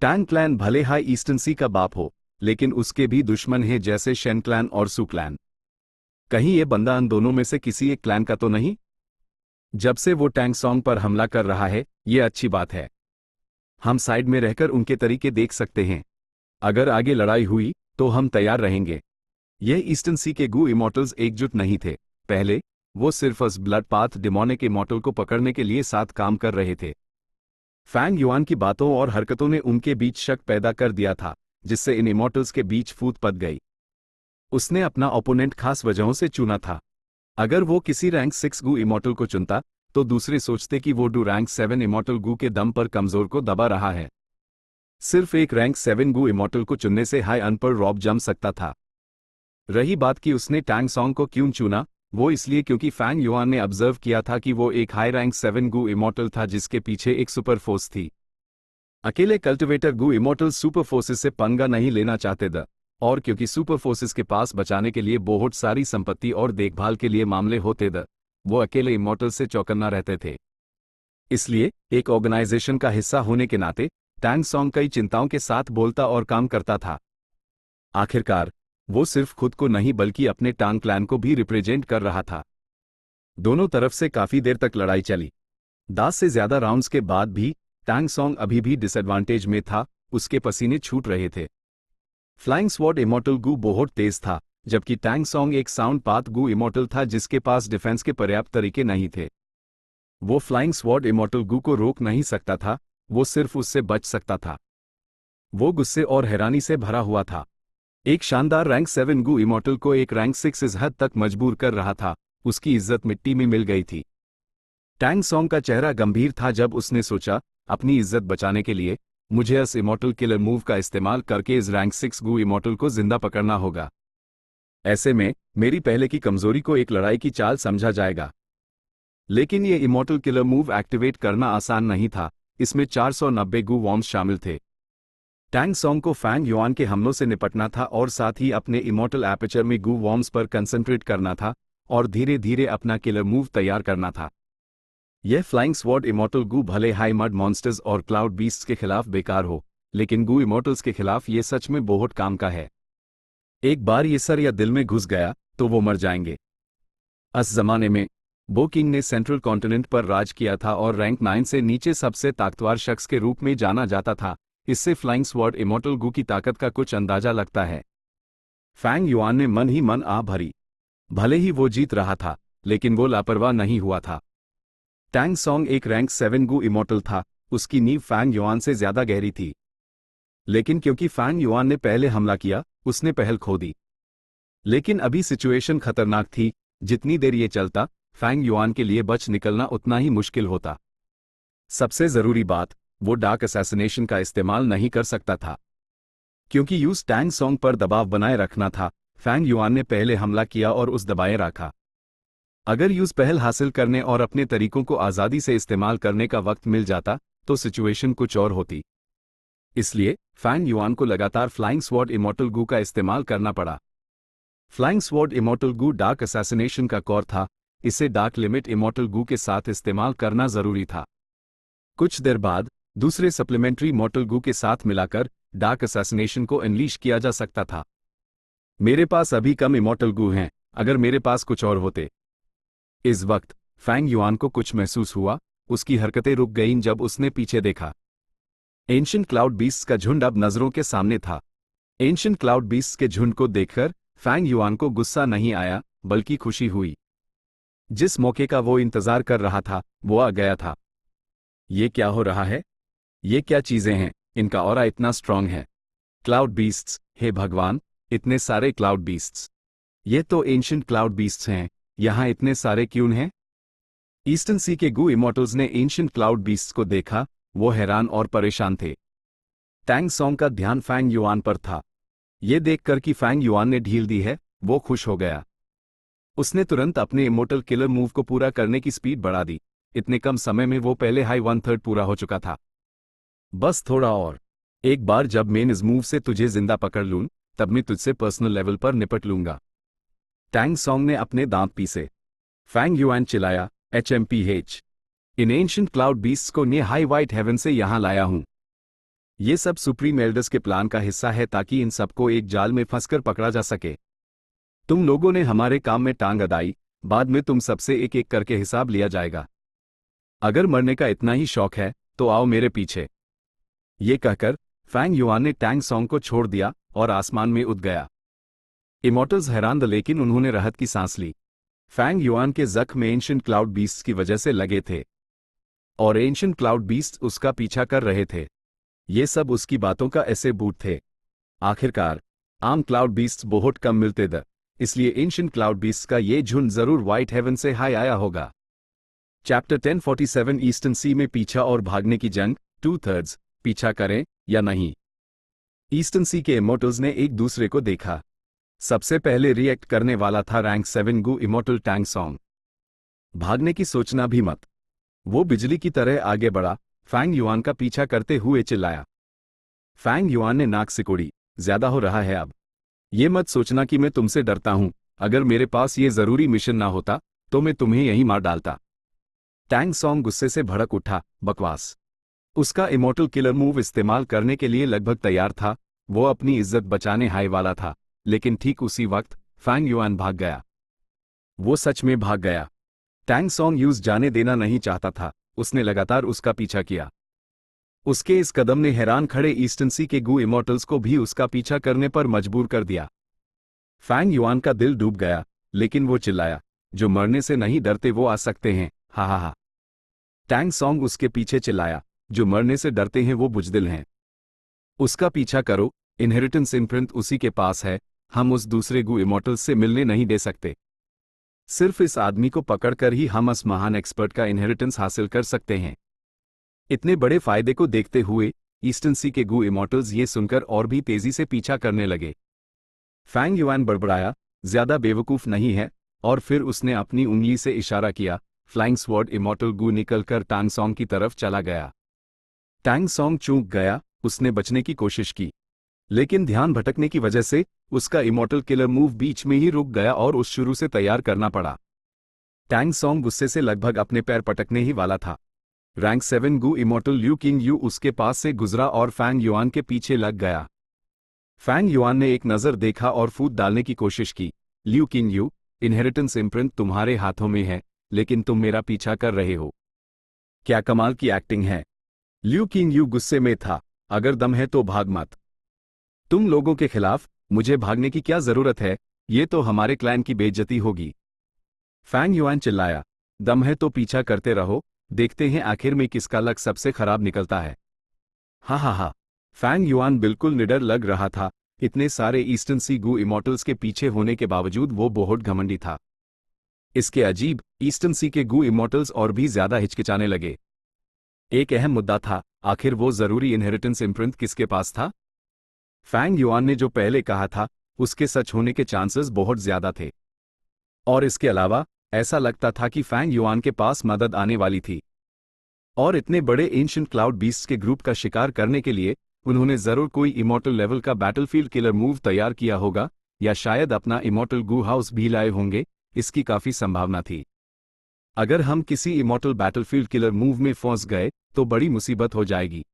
टैंग क्लैन भले हाई ईस्टर्न सी का बाप हो, लेकिन उसके भी दुश्मन हैं जैसे शेन क्लैन और सू क्लैन। कहीं ये बंदा उन दोनों में से किसी एक क्लैन का तो नहीं? जब से वो टैंग सॉन्ग पर हमला कर रहा है, ये अच्छी बात है। हम साइड में रहकर उनके तरीके देख सकते हैं। अगर आगे लड़ाई हुई तो हम तैयार रहेंगे। यह ईस्टर्न सी के गू इमॉर्टल्स एकजुट नहीं थे। पहले वो सिर्फ उस ब्लड पाथ डिमोनिक इमॉर्टल को पकड़ने के लिए साथ काम कर रहे थे। फैंग युआन की बातों और हरकतों ने उनके बीच शक पैदा कर दिया था, जिससे इन इमॉर्टल्स के बीच फूट पड़ गई। उसने अपना ओपोनेंट खास वजहों से चुना था। अगर वो किसी रैंक 6 गू इमॉर्टल को चुनता तो दूसरे सोचते कि वो डू रैंक 7 इमॉर्टल गू के दम पर कमजोर को दबा रहा है। सिर्फ एक रैंक 7 गू इमॉर्टल को चुनने से हाई अन पर रॉब जम सकता था। रही बात कि उसने टैंग सॉन्ग को क्यों चुना, वो इसलिए क्योंकि फैंग युआन ने ऑब्जर्व किया था कि वो एक हाई रैंक 7 गू इमॉर्टल था जिसके पीछे एक सुपर फोर्स थी। अकेले कल्टिवेटर गू इमॉर्टल सुपर फोर्सेस से पंगा नहीं लेना चाहते थे, और क्योंकि सुपर फोर्सेस के पास बचाने के लिए बहुत सारी संपत्ति और देखभाल के लिए मामले होते थे, वो अकेले इमॉर्टल से चौकन्ना रहते थे। इसलिए एक ऑर्गेनाइजेशन का हिस्सा होने के नाते टैंग सॉन्ग कई चिंताओं के साथ बोलता और काम करता था। आखिरकार वो सिर्फ खुद को नहीं बल्कि अपने टांग क्लैन को भी रिप्रेजेंट कर रहा था। दोनों तरफ से काफी देर तक लड़ाई चली। 10 से ज्यादा राउंड्स के बाद भी टैंग सॉन्ग अभी भी डिसएडवांटेज में था। उसके पसीने छूट रहे थे। फ्लाइंग स्वॉर्ड इमॉर्टल गू बहुत तेज था, जबकि टैंग सॉन्ग एक साउंड पाथ गू इमॉर्टल था जिसके पास डिफेंस के पर्याप्त तरीके नहीं थे। वो फ्लाइंग स्वॉर्ड इमॉर्टल गू को रोक नहीं सकता था, वो सिर्फ उससे बच सकता था। वो गुस्से और हैरानी से भरा हुआ था। एक शानदार रैंक 7 गू इमॉर्टल को एक रैंक 6 इस हद तक मजबूर कर रहा था। उसकी इज्जत मिट्टी में मिल गई थी। टैंग सॉन्ग का चेहरा गंभीर था जब उसने सोचा, अपनी इज्जत बचाने के लिए मुझे इस इमॉर्टल किलर मूव का इस्तेमाल करके इस रैंक 6 गू इमॉर्टल को जिंदा पकड़ना होगा। ऐसे में मेरी पहले की कमजोरी को एक लड़ाई की चाल समझा जाएगा। लेकिन ये इमॉर्टल किलर मूव एक्टिवेट करना आसान नहीं था। इसमें 490 गू वॉर्म्स शामिल थे। टैंग सॉन्ग को फैंग युआन के हमलों से निपटना था और साथ ही अपने इमॉर्टल एपर्चर में गू वॉर्म्स पर कंसंट्रेट करना था और धीरे धीरे अपना किलर मूव तैयार करना था। यह फ्लाइंग स्वॉर्ड इमॉर्टल गू भले हाई मड मॉन्स्टर्स और क्लाउड बीस्ट्स के खिलाफ बेकार हो, लेकिन गू इमॉर्टल्स के खिलाफ ये सच में बहुत काम का है। एक बार ये सर या दिल में घुस गया तो वो मर जाएंगे। उस जमाने में बो किंग ने सेंट्रल कॉन्टिनेंट पर राज किया था और रैंक 9 से नीचे सबसे ताकतवर शख्स के रूप में जाना जाता था। इससे फ्लाइंग स्वॉर्ड इमॉर्टल गू की ताकत का कुछ अंदाजा लगता है। फैंग युआन ने मन ही मन आ भरी। भले ही वो जीत रहा था, लेकिन वो लापरवाह नहीं हुआ था। टैंग सॉन्ग एक रैंक 7 गू इमॉर्टल था। उसकी नींव फैंग युआन से ज्यादा गहरी थी। लेकिन क्योंकि फैंग युआन ने पहले हमला किया, उसने पहल खो दी। लेकिन अभी सिचुएशन खतरनाक थी। जितनी देर ये चलता, फैंग युआन के लिए बच निकलना उतना ही मुश्किल होता। सबसे जरूरी बात, वो डार्क असैसिनेशन का इस्तेमाल नहीं कर सकता था। क्योंकि यूज टैंग सॉन्ग पर दबाव बनाए रखना था, फैंग युआन ने पहले हमला किया और उस दबाए रखा। अगर यूज पहल हासिल करने और अपने तरीकों को आज़ादी से इस्तेमाल करने का वक्त मिल जाता तो सिचुएशन कुछ और होती। इसलिए फैंग युआन को लगातार फ्लाइंग स्वॉर्ड इमॉर्टल गू का इस्तेमाल करना पड़ा। फ्लाइंग स्वॉर्ड इमॉर्टल गू डार्क असैसिनेशन का कोर था। इसे डार्क लिमिट इमॉर्टल गू के साथ इस्तेमाल करना जरूरी था। कुछ देर बाद दूसरे सप्लीमेंट्री इमॉर्टल गू के साथ मिलाकर डार्क असैसिनेशन को अनलीश किया जा सकता था। मेरे पास अभी कम इमॉर्टल गू हैं, अगर मेरे पास कुछ और होते। इस वक्त फैंग युआन को कुछ महसूस हुआ। उसकी हरकतें रुक गईं जब उसने पीछे देखा। एंशिएंट क्लाउड बीस्ट्स का झुंड अब नजरों के सामने था। एंशिएंट क्लाउड बीस्ट्स के झुंड को देखकर फैंग युआन को गुस्सा नहीं आया, बल्कि खुशी हुई। जिस मौके का वो इंतजार कर रहा था वो आ गया था। ये क्या हो रहा है? ये क्या चीजें हैं? इनका ऑरा इतना स्ट्रांग है। क्लाउड बीस्ट्स, हे भगवान, इतने सारे क्लाउड बीस्ट्स। ये तो एंशिएंट क्लाउड बीस्ट्स हैं, यहां इतने सारे क्यों हैं? ईस्टर्न सी के गू इमॉर्टल्स ने एंशिएंट क्लाउड बीस्ट्स को देखा, वो हैरान और परेशान थे। टैंग सॉन्ग का ध्यान फैंग युआन पर था। ये देखकर कि फैंग युआन ने ढील दी है, वो खुश हो गया। उसने तुरंत अपने इमोर्टल किलर मूव को पूरा करने की स्पीड बढ़ा दी। इतने कम समय में वो पहले हाई 1/3 पूरा हो चुका था। बस थोड़ा और। एक बार जब मैं इस मूव से तुझे जिंदा पकड़ लूं, तब मैं तुझसे पर्सनल लेवल पर निपट लूंगा। टैंग सॉन्ग ने अपने दांत पीसे। फैंग युआन चिल्लाया, HMPH। इन एंशिएंट क्लाउड बीस्ट्स को ने हाई वाइट हेवन से यहां लाया हूं। ये सब सुप्रीम एल्डर्स के प्लान का हिस्सा है ताकि इन सबको एक जाल में फंसकर पकड़ा जा सके। तुम लोगों ने हमारे काम में टांग अड़ाई, बाद में तुम सबसे एक एक करके हिसाब लिया जाएगा। अगर मरने का इतना ही शौक है तो आओ मेरे पीछे। ये कहकर फैंग युआन ने टैंग सॉन्ग को छोड़ दिया और आसमान में उड़ गया। इमॉर्टल्स हैरान थे, लेकिन उन्होंने राहत की सांस ली। फैंग युआन के जख्म एंशिएंट क्लाउड बीस्ट्स की वजह से लगे थे और एंशिएंट क्लाउड बीस्ट्स उसका पीछा कर रहे थे। ये सब उसकी बातों का ऐसे बूट थे। आखिरकार आम क्लाउड बीस्ट्स बहुत कम मिलते थे, इसलिए एंशिएंट क्लाउड बीस्ट्स का ये झुंड जरूर व्हाइट हेवन से हाई आया होगा। चैप्टर 1047 ईस्टर्न सी में पीछा और भागने की जंग 2/3। पीछा करें या नहीं? ईस्टर्न सी के इमॉर्टल्स ने एक दूसरे को देखा। सबसे पहले रिएक्ट करने वाला था rank 7 Gu immortal Tang song. भागने की सोचना भी मत। वो बिजली की तरह आगे बढ़ा, फैंग युआन का पीछा करते हुए चिल्लाया। फैंग युआन ने नाक सिकोड़ी, ज्यादा हो रहा है अब। ये मत सोचना कि मैं तुमसे डरता हूं, अगर मेरे पास ये जरूरी मिशन ना होता तो मैं तुम्हें यहीं मार डालता। टैंग सॉन्ग गुस्से से भड़क उठा, बकवास। उसका इमॉर्टल किलर मूव इस्तेमाल करने के लिए लगभग तैयार था। वो अपनी इज्जत बचाने हाई वाला था, लेकिन ठीक उसी वक्त फैंग युआन भाग गया। वो सच में भाग गया। टैंग सॉन्ग यूज जाने देना नहीं चाहता था, उसने लगातार उसका पीछा किया। उसके इस कदम ने हैरान खड़े ईस्टर्न सी के गू इमॉर्टल्स को भी उसका पीछा करने पर मजबूर कर दिया। फैंग युआन का दिल डूब गया, लेकिन वो चिल्लाया, जो मरने से नहीं डरते वो आ सकते हैं, हा हा हा। टैंग सॉन्ग उसके पीछे चिल्लाया, जो मरने से डरते हैं वो बुजदिल हैं। उसका पीछा करो, इनहेरिटेंस इम्प्रिंट उसी के पास है, हम उस दूसरे गू इमॉर्टल्स से मिलने नहीं दे सकते। सिर्फ इस आदमी को पकड़कर ही हम इस महान एक्सपर्ट का इनहेरिटेंस हासिल कर सकते हैं। इतने बड़े फायदे को देखते हुए ईस्टर्न सी के गू इमॉर्टल्स ये सुनकर और भी तेजी से पीछा करने लगे। फैंग युआन बड़बड़ाया, ज्यादा बेवकूफ नहीं है, और फिर उसने अपनी उंगली से इशारा किया। फ्लाइंग स्वॉर्ड इमॉर्टल गू निकलकर टैंग सॉन्ग की तरफ चला गया। टैंग सॉन्ग चूक गया, उसने बचने की कोशिश की, लेकिन ध्यान भटकने की वजह से उसका इमॉर्टल किलर मूव बीच में ही रुक गया और उस शुरू से तैयार करना पड़ा। टैंग सॉन्ग गुस्से से लगभग अपने पैर पटकने ही वाला था। Rank 7 Gu immortal Liu Qing Yu उसके पास से गुजरा और फैंग युआन के पीछे लग गया। फैंग युआन ने एक नजर देखा और फूट डालने की कोशिश की। ल्यू किंग यू, इनहेरिटेंस इम्प्रिंट तुम्हारे हाथों में है, लेकिन तुम मेरा पीछा कर रहे हो। क्या कमाल की एक्टिंग है। ल्यू किंग यू गुस्से में था, अगर दम है तो भाग मत। तुम लोगों के खिलाफ मुझे भागने की क्या जरूरत है, ये तो हमारे क्लैन की बेइज्जती होगी। फैंग युआन चिल्लाया, दम है तो पीछा करते रहो, देखते हैं आखिर में किसका लक सबसे खराब निकलता है। हा हा हा। फैंग युआन बिल्कुल निडर लग रहा था। इतने सारे ईस्टर्न सी गू इमॉर्टल्स के पीछे होने के बावजूद वो बहुत घमंडी था। इसके अजीब, ईस्टर्न सी के गू इमॉर्टल्स और भी ज्यादा हिचकिचाने लगे। एक अहम मुद्दा था, आखिर वो जरूरी इनहेरिटेंस इम्प्रिंट किसके पास था? फैंग युआन ने जो पहले कहा था उसके सच होने के चांसेस बहुत ज्यादा थे, और इसके अलावा ऐसा लगता था कि फैंग युआन के पास मदद आने वाली थी, और इतने बड़े एंशिएंट क्लाउड बीस्ट्स के ग्रुप का शिकार करने के लिए उन्होंने जरूर कोई इमॉर्टल लेवल का बैटलफील्ड किलर मूव तैयार किया होगा, या शायद अपना इमॉर्टल गू हाउस भी लाए होंगे। इसकी काफी संभावना थी। अगर हम किसी इमॉर्टल बैटलफील्ड किलर मूव में फंस गए तो बड़ी मुसीबत हो जाएगी।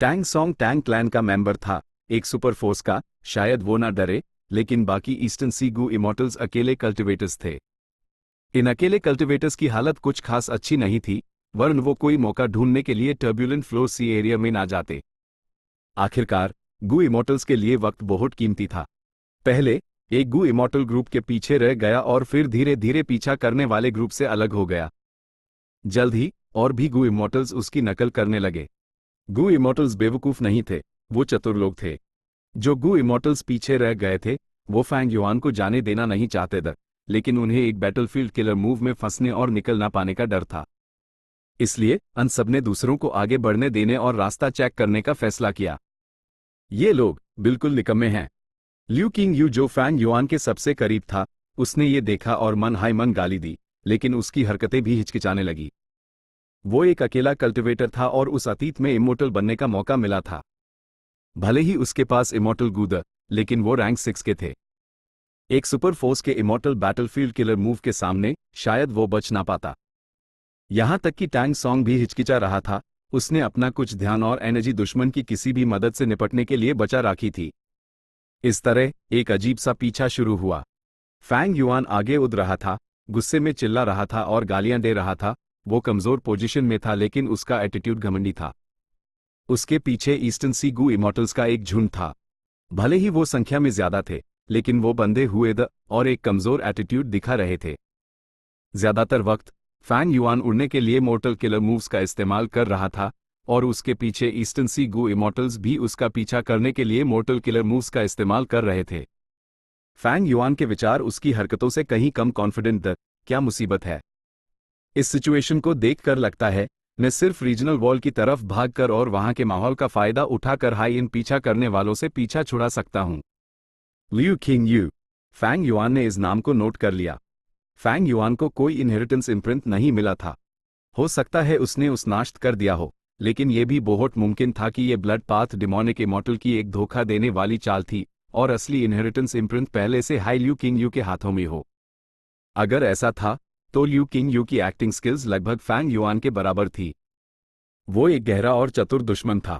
टैंग सॉन्ग टैंग क्लैन का मेंबर था, एक सुपर फोर्स का, शायद वो ना डरे, लेकिन बाकी ईस्टर्न सी गू इमॉर्टल्स अकेले कल्टिवेटर्स थे। इन अकेले कल्टिवेटर्स की हालत कुछ खास अच्छी नहीं थी। वरन वो कोई मौका ढूंढने के लिए टर्ब्यूलेंट फ्लो सी एरिया में ना जाते। आखिरकार गू इमॉर्टल्स के लिए वक्त बहुत कीमती था। पहले एक गू इमॉर्टल ग्रुप के पीछे रह गया और फिर धीरे धीरे पीछा करने वाले ग्रुप से अलग हो गया। जल्द ही और भी गू इमॉर्टल्स उसकी नकल करने लगे। गू इमॉर्टल्स बेवकूफ नहीं थे, वो चतुर लोग थे। जो गू इमॉर्टल्स पीछे रह गए थे वो फैंग युआन को जाने देना नहीं चाहते थे, लेकिन उन्हें एक बैटलफील्ड किलर मूव में फंसने और निकल ना पाने का डर था। इसलिए अन सबने दूसरों को आगे बढ़ने देने और रास्ता चेक करने का फैसला किया। ये लोग बिल्कुल निकम्मे हैं। ल्यू किंग यू जो फैंग युआन के सबसे करीब था, उसने ये देखा और मन हाय मन गाली दी, लेकिन उसकी हरकतें भी हिचकिचाने लगी। वो एक अकेला कल्टिवेटर था और उस अतीत में इमोर्टल बनने का मौका मिला था। भले ही उसके पास इमोर्टल गूद, लेकिन वो रैंक 6 के थे। एक सुपर फोर्स के इमोर्टल बैटलफील्ड किलर मूव के सामने शायद वो बच ना पाता। यहां तक कि टैंग सॉन्ग भी हिचकिचा रहा था। उसने अपना कुछ ध्यान और एनर्जी दुश्मन की किसी भी मदद से निपटने के लिए बचा रखी थी। इस तरह एक अजीब सा पीछा शुरू हुआ। फैंग युआन आगे उड़ रहा था, गुस्से में चिल्ला रहा था और गालियां दे रहा था। वो कमजोर पोजीशन में था, लेकिन उसका एटीट्यूड घमंडी था। उसके पीछे ईस्टर्न सी गू इमॉर्टल्स का एक झुंड था। भले ही वो संख्या में ज्यादा थे, लेकिन वो बंधे हुए द और एक कमजोर एटीट्यूड दिखा रहे थे। ज्यादातर वक्त फैंग युआन उड़ने के लिए मोर्टल किलर मूव्स का इस्तेमाल कर रहा था और उसके पीछे ईस्टर्न सी गू इमॉर्टल्स भी उसका पीछा करने के लिए मोर्टल किलर मूव्स का इस्तेमाल कर रहे थे। फैंग युआन के विचार उसकी हरकतों से कहीं कम कॉन्फिडेंट द क्या मुसीबत है। इस सिचुएशन को देखकर लगता है मैं सिर्फ रीजनल वॉल की तरफ भागकर और वहां के माहौल का फायदा उठाकर हाई इन पीछा करने वालों से पीछा छुड़ा सकता हूं। ल्यू किंग यू। फैंग युआन ने इस नाम को नोट कर लिया। फैंग युआन को कोई इनहेरिटेंस इम्प्रिंट नहीं मिला था। हो सकता है उसने उस नाश्त कर दिया हो, लेकिन यह भी बहुत मुमकिन था कि यह ब्लड पाथ डिमोनिक इमॉर्टल की एक धोखा देने वाली चाल थी और असली इनहेरिटेंस इम्प्रिंट पहले से हाई ल्यू किंग यू के हाथों में हो। अगर ऐसा था तो ल्यू किंग यू की एक्टिंग स्किल्स लगभग फैंग युआन के बराबर थी। वो एक गहरा और चतुर दुश्मन था।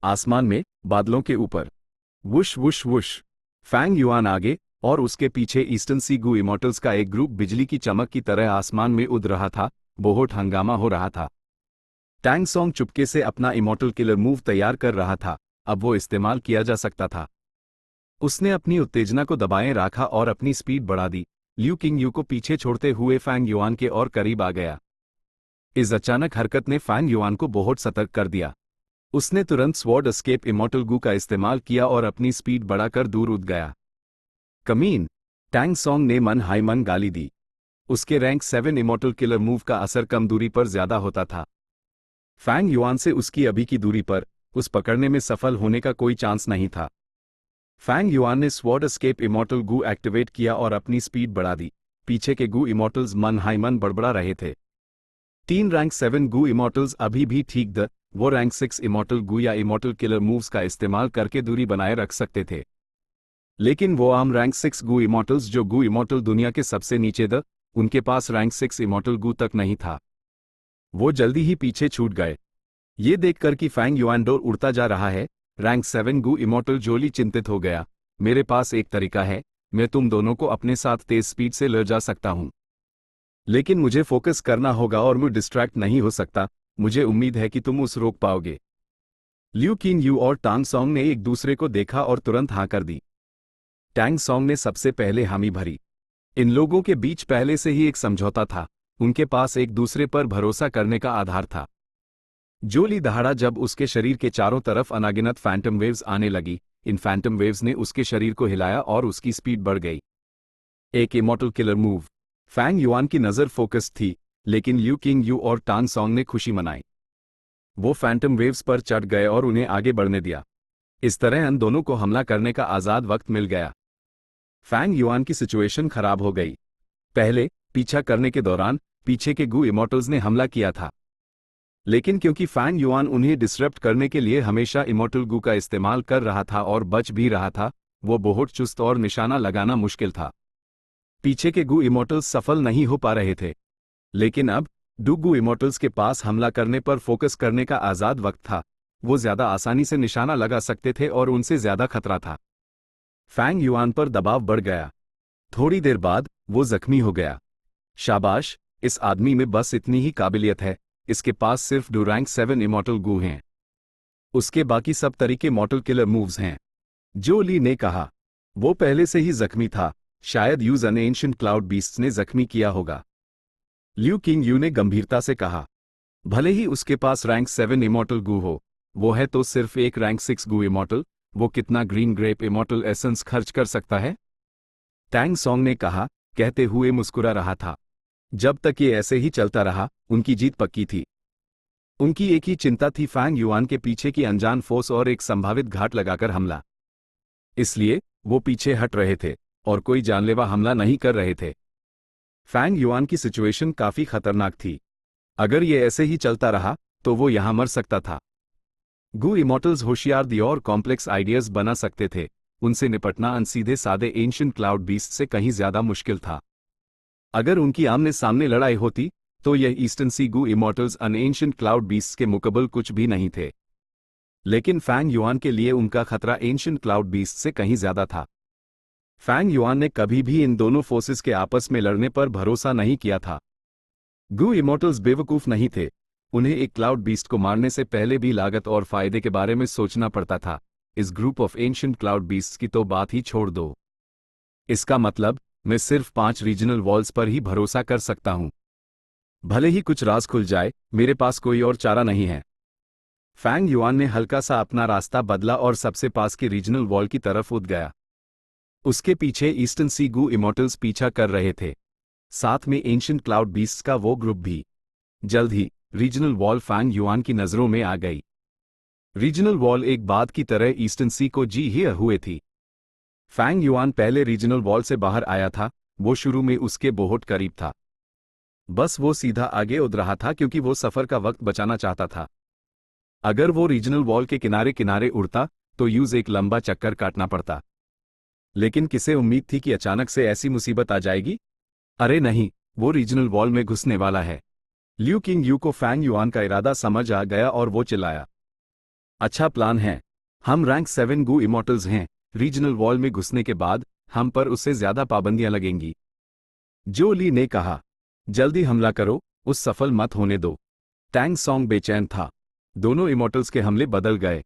आसमान में बादलों के ऊपर whoosh whoosh whoosh Fang Yuan आगे और उसके पीछे ईस्टर्न सी गू इमॉर्टल्स का एक ग्रुप बिजली की चमक की तरह आसमान में उड़ रहा था। बहुत हंगामा हो रहा था। टैंग सॉन्ग चुपके से अपना इमॉर्टल किलर मूव तैयार कर रहा था। अब वो इस्तेमाल किया जा सकता था। उसने अपनी उत्तेजना को दबाए रखा और अपनी स्पीड बढ़ा दी। ल्यू किंग यू को पीछे छोड़ते हुए फैंग युआन के और करीब आ गया। इस अचानक हरकत ने फैंग युआन को बहुत सतर्क कर दिया। उसने तुरंत स्वॉर्ड एस्केप इमॉर्टल गू का इस्तेमाल किया और अपनी स्पीड बढ़ाकर दूर उड़ गया। कमीन। टैंग सॉन्ग ने मन हाई मन गाली दी। उसके रैंक 7 इमॉर्टल किलर मूव का असर कम दूरी पर ज्यादा होता था। फैंग युआन से उसकी अभी की दूरी पर उस पकड़ने में सफल होने का कोई चांस नहीं था। फैंग युआन ने स्वॉर्ड एस्केप इमॉर्टल गू एक्टिवेट किया और अपनी स्पीड बढ़ा दी। पीछे के गू इमॉर्टल्स मन हाई मन बड़बड़ा रहे थे। 3 रैंक 7 गू इमॉर्टल्स अभी भी ठीक द वो रैंक 6 इमॉर्टल गू या इमॉर्टल किलर मूव्स का इस्तेमाल करके दूरी बनाए रख सकते थे, लेकिन वो आम रैंक 6 गू इमॉर्टल्स जो गू इमॉर्टल दुनिया के सबसे नीचे द उनके पास रैंक 6 इमॉर्टल गू तक नहीं था। वो जल्दी ही पीछे छूट गए। ये देखकर कि फैंग युआन डोर उड़ता जा रहा है, रैंक 7 गू इमॉर्टल जोली चिंतित हो गया। मेरे पास एक तरीका है, मैं तुम दोनों को अपने साथ तेज स्पीड से ले जा सकता हूं, लेकिन मुझे फोकस करना होगा और मैं डिस्ट्रैक्ट नहीं हो सकता। मुझे उम्मीद है कि तुम उस रोक पाओगे। ल्यू किंग यू और टांग सॉन्ग ने एक दूसरे को देखा और तुरंत हाँ कर दी। टैंग सॉन्ग ने सबसे पहले हामी भरी। इन लोगों के बीच पहले से ही एक समझौता था। उनके पास एक दूसरे पर भरोसा करने का आधार था। जोली दहाड़ा जब उसके शरीर के चारों तरफ अनागिनत फैंटम वेव्स आने लगी। इन फैंटम वेव्स ने उसके शरीर को हिलाया और उसकी स्पीड बढ़ गई। एक immortal killer move. Fang Yuan की नजर फोकस थी, लेकिन ल्यू किंग यू और टांग सॉन्ग ने खुशी मनाई। वो फैंटम वेव्स पर चढ़ गए और उन्हें आगे बढ़ने दिया। इस तरह उन दोनों को हमला करने का आजाद वक्त मिल गया। फैंग युआन की सिचुएशन खराब हो गई। पहले पीछा करने के दौरान पीछे के गू इमॉर्टल्स ने हमला किया था, लेकिन क्योंकि फैंग युआन उन्हें डिसरप्ट करने के लिए हमेशा इमॉर्टल गू का इस्तेमाल कर रहा था और बच भी रहा था, वो बहुत चुस्त और निशाना लगाना मुश्किल था। पीछे के गू इमॉर्टल्स सफल नहीं हो पा रहे थे, लेकिन अब डू गू इमॉर्टल्स के पास हमला करने पर फोकस करने का आजाद वक्त था। वो ज्यादा आसानी से निशाना लगा सकते थे और उनसे ज्यादा खतरा था। फैंग युआन पर दबाव बढ़ गया। थोड़ी देर बाद वो जख्मी हो गया। शाबाश, इस आदमी में बस इतनी ही काबिलियत है, इसके पास सिर्फ डू रैंक 7 इमॉर्टल गू हैं। उसके बाकी सब तरीके मॉर्टल किलर मूव्स हैं। जो ली ने कहा, वो पहले से ही जख्मी था, शायद यूज अन एंशिएंट क्लाउड बीस्ट्स ने जख्मी किया होगा। ल्यू किंग यू ने गंभीरता से कहा, भले ही उसके पास रैंक 7 इमॉर्टल गू हो, वो है तो सिर्फ एक रैंक 6 गू इमॉर्टल, वो कितना ग्रीन ग्रेप इमॉर्टल एसेंस खर्च कर सकता है? टैंग सॉन्ग ने कहा, कहते हुए मुस्कुरा रहा था। जब तक ये ऐसे ही चलता रहा, उनकी जीत पक्की थी। उनकी एक ही चिंता थी, फैंग युआन के पीछे की अनजान फोर्स और एक संभावित घाट लगाकर हमला। इसलिए वो पीछे हट रहे थे और कोई जानलेवा हमला नहीं कर रहे थे। फैंग युआन की सिचुएशन काफी खतरनाक थी। अगर ये ऐसे ही चलता रहा तो वो यहां मर सकता था। गू इमॉर्टल्स होशियार दी और कॉम्प्लेक्स आइडियाज बना सकते थे, उनसे निपटना अनसीधे सादे एंशिएंट क्लाउड बीस्ट से कहीं ज्यादा मुश्किल था। अगर उनकी आमने सामने लड़ाई होती तो यह ईस्टर्न सी गू इमॉर्टल्स अन एंशिएंट क्लाउड बीस्ट के मुकाबले कुछ भी नहीं थे। लेकिन फैंग युआन के लिए उनका खतरा एंशिएंट क्लाउड बीस्ट से कहीं ज्यादा था। फैंग युआन ने कभी भी इन दोनों फोर्सेस के आपस में लड़ने पर भरोसा नहीं किया था। गू इमॉर्टल्स बेवकूफ नहीं थे, उन्हें एक क्लाउड बीस्ट को मारने से पहले भी लागत और फायदे के बारे में सोचना पड़ता था। इस group of ancient cloud beasts की तो बात ही छोड़ दो। इसका मतलब मैं सिर्फ 5 रीजनल वॉल्स पर ही भरोसा कर सकता हूं। भले ही कुछ राज खुल जाए, मेरे पास कोई और चारा नहीं है। फैंग युआन ने हल्का सा अपना रास्ता बदला और सबसे पास के रीजनल वॉल की तरफ उठ गया। उसके पीछे ईस्टर्न सी गू इमॉर्टल्स पीछा कर रहे थे, साथ में एंशिएंट क्लाउड बीस्ट्स का वो ग्रुप भी। जल्द ही रीजनल वॉल फैंग युआन की नजरों में आ गई। रीजनल वॉल एक बात की तरह ईस्टर्न सी को जी हियर हुए थी। फैंग युआन पहले रीजनल वॉल से बाहर आया था, वो शुरू में उसके बहुत करीब था। बस वो सीधा आगे उड़ रहा था क्योंकि वो सफर का वक्त बचाना चाहता था। अगर वो रीजनल वॉल के किनारे किनारे उड़ता तो यूज एक लंबा चक्कर काटना पड़ता। लेकिन किसे उम्मीद थी कि अचानक से ऐसी मुसीबत आ जाएगी? अरे नहीं, वो रीजनल वॉल में घुसने वाला है। ल्यू किंग यू को फैंग युआन का इरादा समझ आ गया और वो चिल्लाया, अच्छा प्लान है। हम रैंक 7 गू इमॉर्टल्स हैं, रीजनल वॉल में घुसने के बाद हम पर उससे ज्यादा पाबंदियां लगेंगी। जो ली ने कहा, जल्दी हमला करो, उस सफल मत होने दो। टैंग सॉन्ग बेचैन था। दोनों इमॉर्टल्स के हमले बदल गए।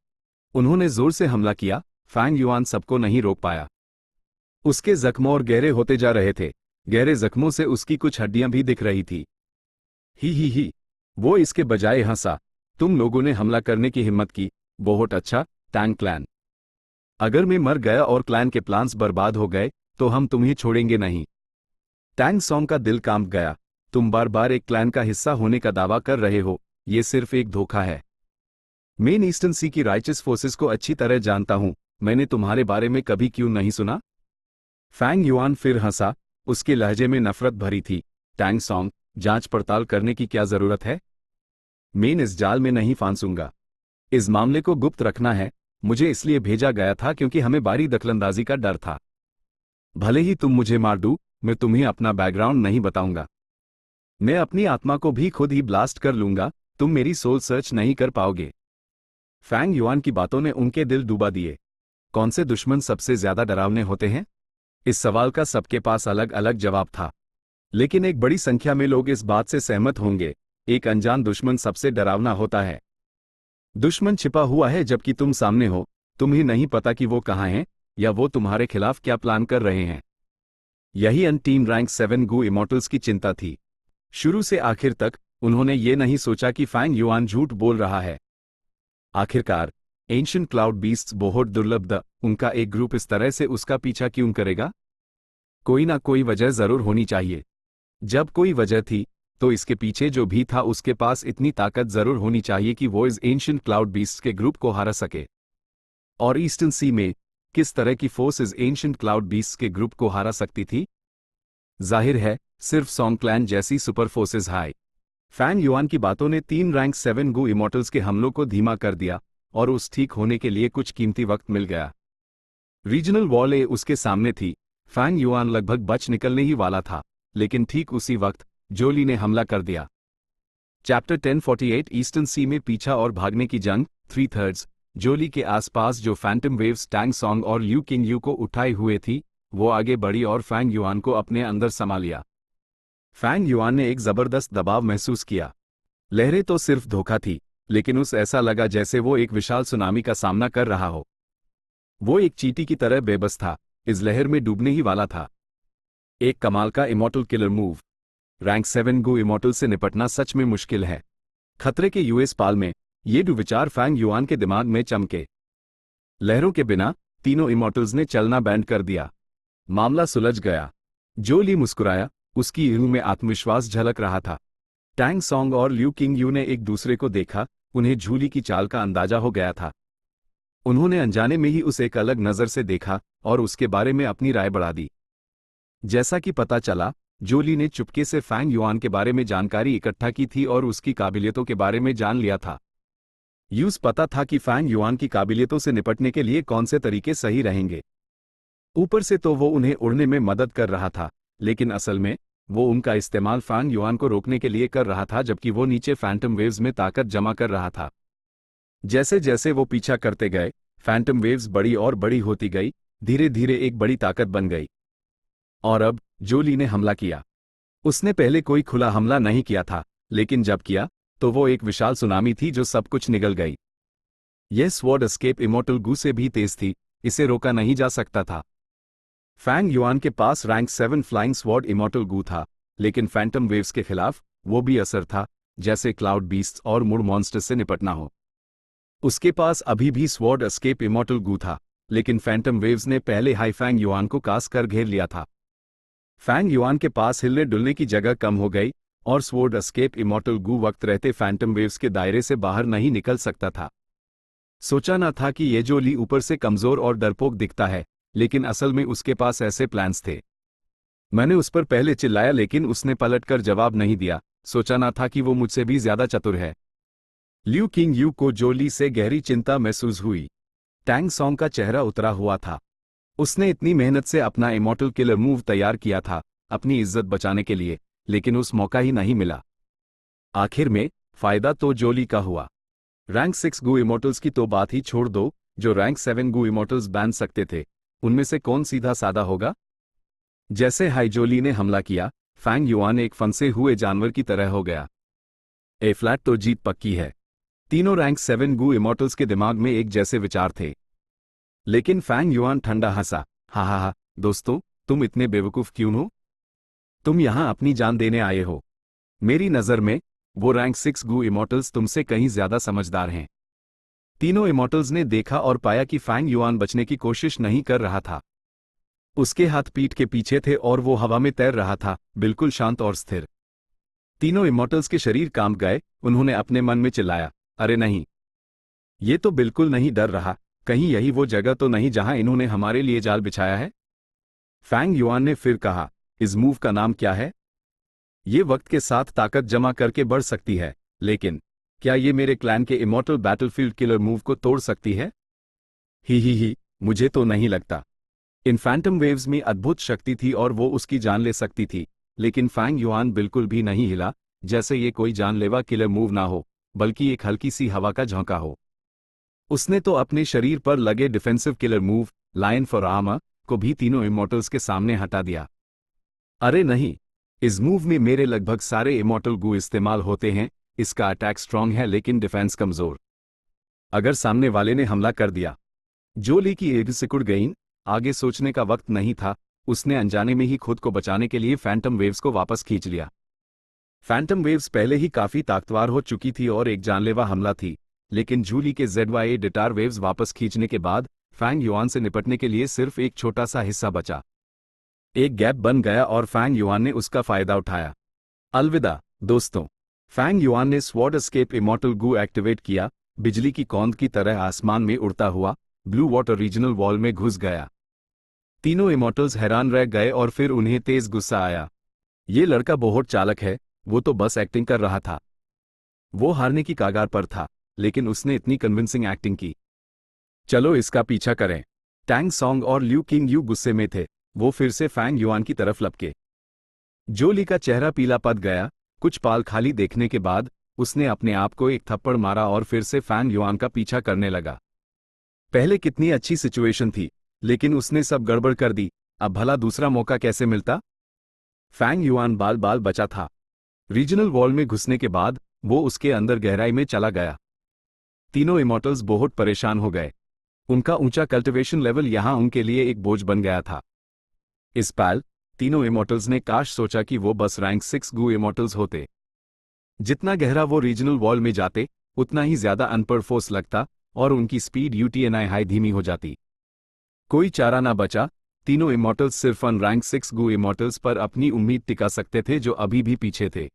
उन्होंने जोर से हमला किया, फैंग युआन सबको नहीं रोक पाया। उसके जख्मों और गहरे होते जा रहे थे। गहरे जख्मों से उसकी कुछ हड्डियां भी दिख रही थी। ही, वो इसके बजाय हंसा, तुम लोगों ने हमला करने की हिम्मत की, बहुत अच्छा, टैंग क्लैन। अगर मैं मर गया और क्लैन के प्लान्स बर्बाद हो गए तो हम तुम्हें छोड़ेंगे नहीं। टैंग सॉन्ग का दिल कांप गया, तुम बार बार एक क्लैन का हिस्सा होने का दावा कर रहे हो, ये सिर्फ एक धोखा है। मैं ईस्टर्न सी की राइचस फोर्सेस को अच्छी तरह जानता हूं, मैंने तुम्हारे बारे में कभी क्यों नहीं सुना? फैंग युआन फिर हंसा, उसके लहजे में नफरत भरी थी। टैंग सॉन्ग, जांच पड़ताल करने की क्या जरूरत है? मैं इस जाल में नहीं फांसूंगा। इस मामले को गुप्त रखना है, मुझे इसलिए भेजा गया था क्योंकि हमें बारी दखलंदाजी का डर था। भले ही तुम मुझे मार दो, मैं तुम्हें अपना बैकग्राउंड नहीं बताऊंगा। मैं अपनी आत्मा को भी खुद ही ब्लास्ट कर लूंगा, तुम मेरी सोल सर्च नहीं कर पाओगे। फैंग युआन की बातों ने उनके दिल डुबा दिए। कौन से दुश्मन सबसे ज्यादा डरावने होते हैं? इस सवाल का सबके पास अलग अलग जवाब था, लेकिन एक बड़ी संख्या में लोग इस बात से सहमत होंगे, एक अनजान दुश्मन सबसे डरावना होता है। दुश्मन छिपा हुआ है जबकि तुम सामने हो, तुम्हें नहीं पता कि वो कहाँ हैं या वो तुम्हारे खिलाफ क्या प्लान कर रहे हैं। यही अन टीम रैंक 7 गू इमॉर्टल्स की चिंता थी। शुरू से आखिर तक उन्होंने ये नहीं सोचा कि फैंग युआन झूठ बोल रहा है। आखिरकार एंशिएंट क्लाउड बीस्ट्स बहुत दुर्लभ, उनका एक ग्रुप इस तरह से उसका पीछा क्यों करेगा? कोई ना कोई वजह जरूर होनी चाहिए। जब कोई वजह थी तो इसके पीछे जो भी था उसके पास इतनी ताकत जरूर होनी चाहिए कि वो इस एंशिएंट क्लाउड बीस्ट्स के ग्रुप को हरा सके। और ईस्टर्न सी में किस तरह की फोर्स इस एंशिएंट क्लाउड बीस्ट्स के ग्रुप को हरा सकती थी? जाहिर है, सिर्फ सॉन्ग क्लैन जैसी सुपर फोर्सेस हाई। फैंग युआन की बातों ने 3 रैंक 7 गू इमॉर्टल्स के हमलों को धीमा कर दिया और उस ठीक होने के लिए कुछ कीमती वक्त मिल गया। रीजनल वॉल ए उसके सामने थी। फैंग युआन लगभग बच निकलने ही वाला था, लेकिन ठीक उसी वक्त जो ली ने हमला कर दिया। चैप्टर 1048 ईस्टर्न सी में पीछा और भागने की जंग 3/3। जो ली के आसपास जो फैंटम वेव्स टैंग सॉन्ग और ल्यू किंग यू को उठाए हुए थी, वो आगे बढ़ी और फैंग युआन को अपने अंदर समा लिया। फैंग युआन ने एक जबरदस्त दबाव महसूस किया, लहरें तो सिर्फ धोखा थी, लेकिन उस ऐसा लगा जैसे वो एक विशाल सुनामी का सामना कर रहा हो। वो एक चींटी की तरह बेबस था, इस लहर में डूबने ही वाला था। एक कमाल का immortal killer move. Rank 7 Gu immortal से निपटना सच में मुश्किल है। खतरे के यूएस पाल में ये दो विचार फैंग युआन के दिमाग में चमके। लहरों के बिना तीनों इमॉर्टल्स ने चलना बैंड कर दिया। मामला सुलझ गया। जो ली मुस्कुराया, उसकी आंखों में आत्मविश्वास झलक रहा था। टैंग सॉन्ग और ल्यू किंग यू ने एक दूसरे को देखा, उन्हें झूली की चाल का अंदाजा हो गया था। उन्होंने अनजाने में ही उसे एक अलग नजर से देखा और उसके बारे में अपनी राय बढ़ा दी। जैसा कि पता चला, जोली ने चुपके से फैंग युआन के बारे में जानकारी इकट्ठा की थी और उसकी काबिलियतों के बारे में जान लिया था। यूज पता था कि फैंग युआन की काबिलियतों से निपटने के लिए कौन से तरीके सही रहेंगे। ऊपर से तो वो उन्हें उड़ने में मदद कर रहा था, लेकिन असल में वो उनका इस्तेमाल फैंग युआन को रोकने के लिए कर रहा था, जबकि वो नीचे फैंटम वेव्स में ताकत जमा कर रहा था। जैसे जैसे वो पीछा करते गए, फैंटम वेव्स बड़ी और बड़ी होती गई, धीरे धीरे एक बड़ी ताकत बन गई। और अब जोली ने हमला किया। उसने पहले कोई खुला हमला नहीं किया था, लेकिन जब किया तो वो एक विशाल सुनामी थी जो सब कुछ निगल गई। यह स्वॉर्ड एस्केप इमॉर्टल गू से भी तेज थी, इसे रोका नहीं जा सकता था। फैंग युआन के पास रैंक 7 फ्लाइंग स्वॉर्ड इमॉर्टल गू था, लेकिन फैंटम वेव्स के खिलाफ वो भी असर था, जैसे क्लाउड बीस्ट्स और मुड़ मॉन्स्टर्स से निपटना हो। उसके पास अभी भी स्वॉर्ड एस्केप इमॉर्टल गू था, लेकिन फैंटम वेव्स ने पहले हाई फैंग युआन को कास कर घेर लिया था। फैंग युआन के पास हिलने डुलने की जगह कम हो गई और स्वॉर्ड एस्केप इमॉर्टल गू वक्त रहते फैंटम वेव्स के दायरे से बाहर नहीं निकल सकता था। सोचा न था कि ये जोली ऊपर से कमजोर और डरपोक दिखता है, लेकिन असल में उसके पास ऐसे प्लान्स थे। मैंने उस पर पहले चिल्लाया, लेकिन उसने पलटकर जवाब नहीं दिया। सोचा न था कि वो मुझसे भी ज्यादा चतुर है। ल्यू किंग यू को जोली से गहरी चिंता महसूस हुई। टैंग सॉन्ग का चेहरा उतरा हुआ था। उसने इतनी मेहनत से अपना इमॉर्टल किलर मूव तैयार किया था अपनी इज्जत बचाने के लिए, लेकिन उस मौका ही नहीं मिला। आखिर में फायदा तो जोली का हुआ। रैंक 6 गू इमॉर्टल्स की तो बात ही छोड़ दो, जो रैंक 7 गू इमॉर्टल्स बैन सकते थे, उनमें से कौन सीधा साधा होगा। जैसे हाई जोली ने हमला किया, फैंग युआन एक फंसे हुए जानवर की तरह हो गया। ए फ्लैट तो जीत पक्की है। तीनों रैंक 7 गू इमॉर्टल्स के दिमाग में एक जैसे विचार थे। लेकिन फैंग युआन ठंडा हंसा, हा हा हा, दोस्तों, तुम इतने बेवकूफ क्यों हो? तुम यहां अपनी जान देने आए हो। मेरी नजर में वो रैंक 6 गू इमॉर्टल्स तुमसे कहीं ज्यादा समझदार हैं। तीनों इमॉर्टल्स ने देखा और पाया कि फैंग युआन बचने की कोशिश नहीं कर रहा था। उसके हाथ पीठ के पीछे थे और वो हवा में तैर रहा था, बिल्कुल शांत और स्थिर। तीनों इमॉर्टल्स के शरीर कांप गए। उन्होंने अपने मन में चिल्लाया, अरे नहीं, ये तो बिल्कुल नहीं डर रहा। कहीं यही वो जगह तो नहीं जहां इन्होंने हमारे लिए जाल बिछाया है? फैंग युआन ने फिर कहा, इस मूव का नाम क्या है? ये वक्त के साथ ताकत जमा करके बढ़ सकती है, लेकिन क्या ये मेरे क्लैन के इमॉर्टल बैटलफील्ड किलर मूव को तोड़ सकती है? ही, मुझे तो नहीं लगता। इन फैंटम वेव्स में अद्भुत शक्ति थी और वो उसकी जान ले सकती थी, लेकिन फैंग युआन बिल्कुल भी नहीं हिला, जैसे ये कोई जानलेवा किलर मूव ना हो, बल्कि एक हल्की सी हवा का झोंका हो। उसने तो अपने शरीर पर लगे defensive killer move, lion for armour, को भी तीनों इमॉर्टल्स के सामने हटा दिया। अरे नहीं, इस मूव में मेरे लगभग सारे इमॉर्टल गू इस्तेमाल होते हैं। इसका अटैक स्ट्रांग है लेकिन डिफेंस कमजोर। अगर सामने वाले ने हमला कर दिया। जोली की एड़ सिकुड़ गई। आगे सोचने का वक्त नहीं था। उसने अनजाने में ही खुद को बचाने के लिए फैंटम वेव्स को वापस खींच लिया। फैंटम वेव्स पहले ही काफी ताकतवर हो चुकी थी और एक जानलेवा हमला थी, लेकिन जूली के ZYA डिटार वेव्स वापस खींचने के बाद फैंग युआन से निपटने के लिए सिर्फ एक छोटा सा हिस्सा बचा। एक गैप बन गया और फैंग युआन ने उसका फायदा उठाया। अलविदा दोस्तों। फैंग युआन ने स्वॉर्ड एस्केप इमॉर्टल गू एक्टिवेट किया। बिजली की कौंद की तरह आसमान में उड़ता हुआ ब्लू वाटर रीजनल वॉल में घुस गया। तीनों इमॉर्टल्स हैरान रह गए और फिर उन्हें तेज गुस्सा आया। ये लड़का बहुत चालाक है, वो तो बस एक्टिंग कर रहा था। वो हारने की कगार पर था, लेकिन उसने इतनी कन्विंसिंग एक्टिंग की। चलो इसका पीछा करें। टैंग सॉन्ग और ल्यू किंग यू गुस्से में थे। वो फिर से फैंग युआन की तरफ लपके। जोली का चेहरा पीला पड़ गया। कुछ पाल खाली देखने के बाद उसने अपने आप को एक थप्पड़ मारा और फिर से फैंग युआन का पीछा करने लगा। पहले कितनी अच्छी सिचुएशन थी, लेकिन उसने सब गड़बड़ कर दी। अब भला दूसरा मौका कैसे मिलता? फैंग युआन बाल बाल बचा था। रीजनल वॉल में घुसने के बाद वो उसके अंदर गहराई में चला गया। तीनों इमॉर्टल्स बहुत परेशान हो गए। उनका ऊंचा कल्टिवेशन लेवल यहां उनके लिए एक बोझ बन गया था। इस पल तीनों इमॉर्टल्स ने काश सोचा कि वो बस रैंक 6 गू इमॉर्टल्स होते। जितना गहरा वो रीजनल वॉल में जाते उतना ही ज्यादा अनपर फोर्स लगता और उनकी स्पीड यूटीएनआई हाई धीमी हो जाती। कोई चारा ना बचा। तीनों इमॉर्टल्स सिर्फ अन रैंक 6 गू इमॉर्टल्स पर अपनी उम्मीद टिका सकते थे जो अभी भी पीछे थे।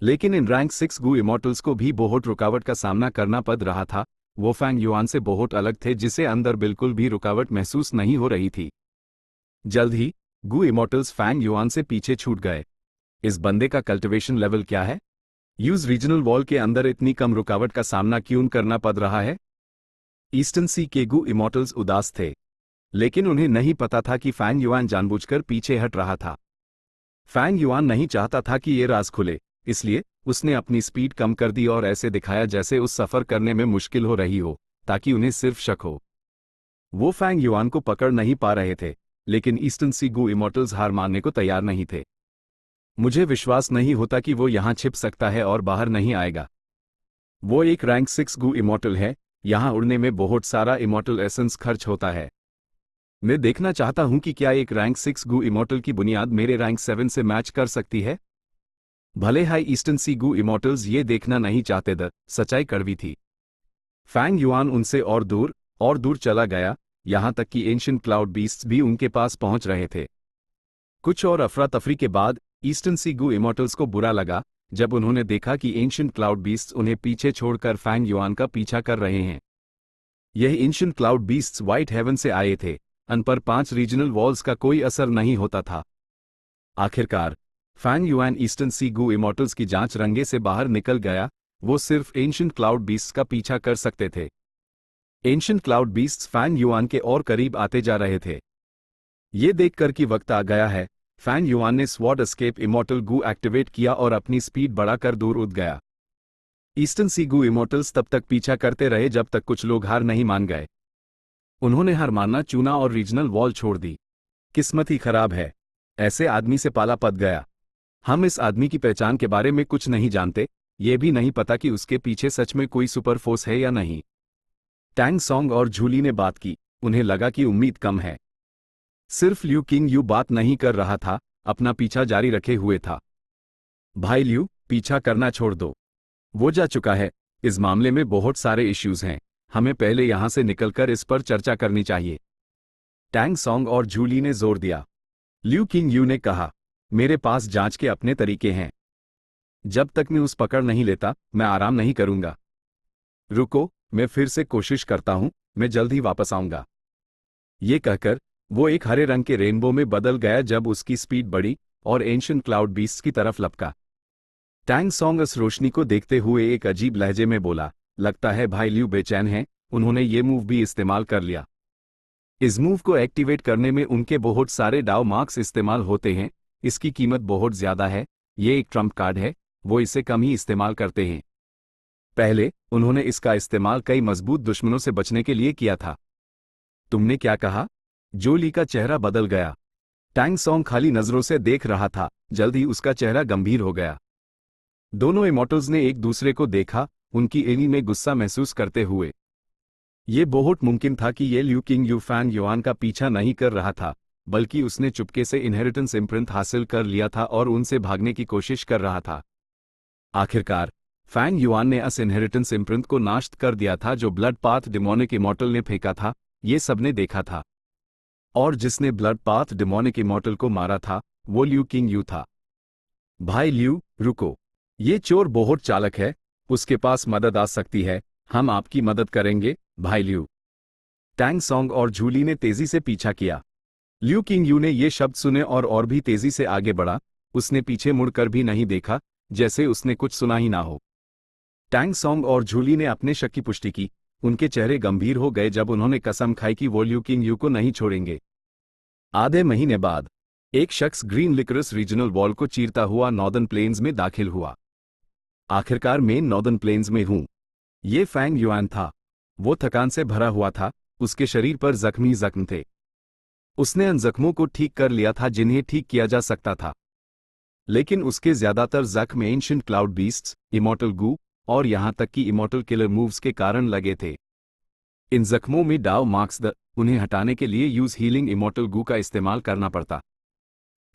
लेकिन इन रैंक 6 गू इमॉर्टल्स को भी बहुत रुकावट का सामना करना पड़ रहा था। वो फैंग युआन से बहुत अलग थे जिसे अंदर बिल्कुल भी रुकावट महसूस नहीं हो रही थी। जल्द ही गू इमॉर्टल्स फैंग युआन से पीछे छूट गए। इस बंदे का कल्टिवेशन लेवल क्या है? यूज रीजनल वॉल के अंदर इतनी कम रुकावट का सामना क्यों करना पड़ रहा है? ईस्टर्न सी के गू इमॉर्टल्स उदास थे, लेकिन उन्हें नहीं पता था कि फैंग युआन जानबूझकर पीछे हट रहा था। फैंग युआन नहीं चाहता था कि ये राज खुले, इसलिए उसने अपनी स्पीड कम कर दी और ऐसे दिखाया जैसे उस सफर करने में मुश्किल हो रही हो, ताकि उन्हें सिर्फ शक हो। वो फैंग युआन को पकड़ नहीं पा रहे थे, लेकिन ईस्टर्न सी गू इमॉर्टल्स हार मानने को तैयार नहीं थे। मुझे विश्वास नहीं होता कि वो यहां छिप सकता है और बाहर नहीं आएगा। वो एक रैंक 6 गू इमॉर्टल है। यहां उड़ने में बहुत सारा इमॉर्टल एसेंस खर्च होता है। मैं देखना चाहता हूं कि क्या एक रैंक 6 गू इमॉर्टल की बुनियाद मेरे रैंक 7 से मैच कर सकती है। भले हाई ईस्टर्न सी गू इमॉर्टल्स ये देखना नहीं चाहते थे, सच्चाई कड़वी थी। फैंग युआन उनसे और दूर चला गया, यहां तक कि एंशिएंट क्लाउड बीस्ट्स भी उनके पास पहुंच रहे थे। कुछ और अफरा तफरी के बाद ईस्टर्न सी गू इमॉर्टल्स को बुरा लगा जब उन्होंने देखा कि एंशिएंट क्लाउड बीस्ट्स उन्हें पीछे छोड़कर फैंग युआन का पीछा कर रहे हैं। यह ancient cloud beasts white heaven से आए थे। उन पर 5 रीजनल वॉल्स का कोई असर नहीं होता था। आखिरकार फैंग युआन ईस्टर्न सी गू इमॉर्टल्स की जांच रंगे से बाहर निकल गया। वो सिर्फ एंशिएंट क्लाउड बीस्ट्स का पीछा कर सकते थे। Ancient cloud beasts Fang Yuan के और करीब आते जा रहे थे। ये देखकर कि वक्त आ गया है, फैंग युआन ने स्वॉर्ड एस्केप इमॉर्टल गू एक्टिवेट किया और अपनी स्पीड बढ़ाकर दूर उड़ गया। ईस्टर्न सी गू इमॉर्टल्स तब तक पीछा करते रहे जब तक कुछ लोग हार नहीं मान गए। उन्होंने हार मानना चुना और रीजनल वॉल छोड़ दी। किस्मत ही खराब है, ऐसे आदमी से पाला पड़ गया। हम इस आदमी की पहचान के बारे में कुछ नहीं जानते, ये भी नहीं पता कि उसके पीछे सच में कोई सुपर फोर्स है या नहीं। टैंग सॉन्ग और झूली ने बात की। उन्हें लगा कि उम्मीद कम है। सिर्फ ल्यू किंग यू बात नहीं कर रहा था, अपना पीछा जारी रखे हुए था। भाई ल्यू, पीछा करना छोड़ दो। वो जा चुका है। इस मामले में बहुत सारे इश्यूज हैं, हमें पहले यहां से निकलकर इस पर चर्चा करनी चाहिए। टैंग सॉन्ग और झूली ने जोर दिया। ल्यू किंग यू ने कहा, मेरे पास जांच के अपने तरीके हैं। जब तक मैं उस पकड़ नहीं लेता, मैं आराम नहीं करूंगा। रुको, मैं फिर से कोशिश करता हूं, मैं जल्द ही वापस आऊंगा। ये कहकर वो एक हरे रंग के रेनबो में बदल गया जब उसकी स्पीड बढ़ी और एंशिएंट क्लाउड बीस्ट्स की तरफ लपका। टैंग सॉन्ग इस रोशनी को देखते हुए एक अजीब लहजे में बोला, लगता है भाई ल्यू बेचैन हैं, उन्होंने ये मूव भी इस्तेमाल कर लिया। इस मूव को एक्टिवेट करने में उनके बहुत सारे डाउ मार्क्स इस्तेमाल होते हैं। इसकी कीमत बहुत ज्यादा है, ये एक ट्रम्प कार्ड है, वो इसे कम ही इस्तेमाल करते हैं। पहले उन्होंने इसका इस्तेमाल कई मजबूत दुश्मनों से बचने के लिए किया था। तुमने क्या कहा? जो ली का चेहरा बदल गया। टैंग सॉन्ग खाली नजरों से देख रहा था, जल्द ही उसका चेहरा गंभीर हो गया। दोनों इमॉर्टल्स ने एक दूसरे को देखा, उनकी एनी में गुस्सा महसूस करते हुए। ये बहुत मुमकिन था कि ये ल्यू किंग यू फैंग युआन का पीछा नहीं कर रहा था, बल्कि उसने चुपके से इनहेरिटेंस इम्प्रिंट हासिल कर लिया था और उनसे भागने की कोशिश कर रहा था। आखिरकार फैंग युआन ने इस इनहेरिटेंस इम्प्रिंट को नाश कर दिया था जो ब्लड पाथ डिमोनिक इमॉर्टल ने फेंका था। ये सबने देखा था। और जिसने ब्लड पाथ डिमोनिक इमॉर्टल को मारा था वो ल्यू किंग यू था। भाई ल्यू, रुको, ये चोर बहुत चालक है, उसके पास मदद आ सकती है, हम आपकी मदद करेंगे भाई ल्यू। टैंग सॉन्ग और झूली ने तेजी से पीछा किया। ल्यू किंग यू ने ये शब्द सुने और भी तेजी से आगे बढ़ा। उसने पीछे मुड़कर भी नहीं देखा, जैसे उसने कुछ सुना ही ना हो। टैंग सॉन्ग और झूली ने अपने शक की पुष्टि की। उनके चेहरे गंभीर हो गए जब उन्होंने कसम खाई कि वो ल्यू किंग यू को नहीं छोड़ेंगे। आधे महीने बाद एक शख्स ग्रीन लिकरस रीजनल वॉल को चीरता हुआ नॉर्दर्न प्लेन्स में दाखिल हुआ। आखिरकार मैं नॉर्दर्न प्लेन्स में हूं। ये फैंग युआन था। वो थकान से भरा हुआ था, उसके शरीर पर जख्म थे। उसने उन जख्मों को ठीक कर लिया था जिन्हें ठीक किया जा सकता था। लेकिन उसके ज्यादातर जख्म एंशिएंट क्लाउड बीस्ट्स, इमॉर्टल गू और यहां तक कि इमॉर्टल किलर मूव्स के कारण लगे थे। इन जख्मों में डाउ मार्क्स उन्हें हटाने के लिए यूज हीलिंग इमॉर्टल गू का इस्तेमाल करना पड़ता।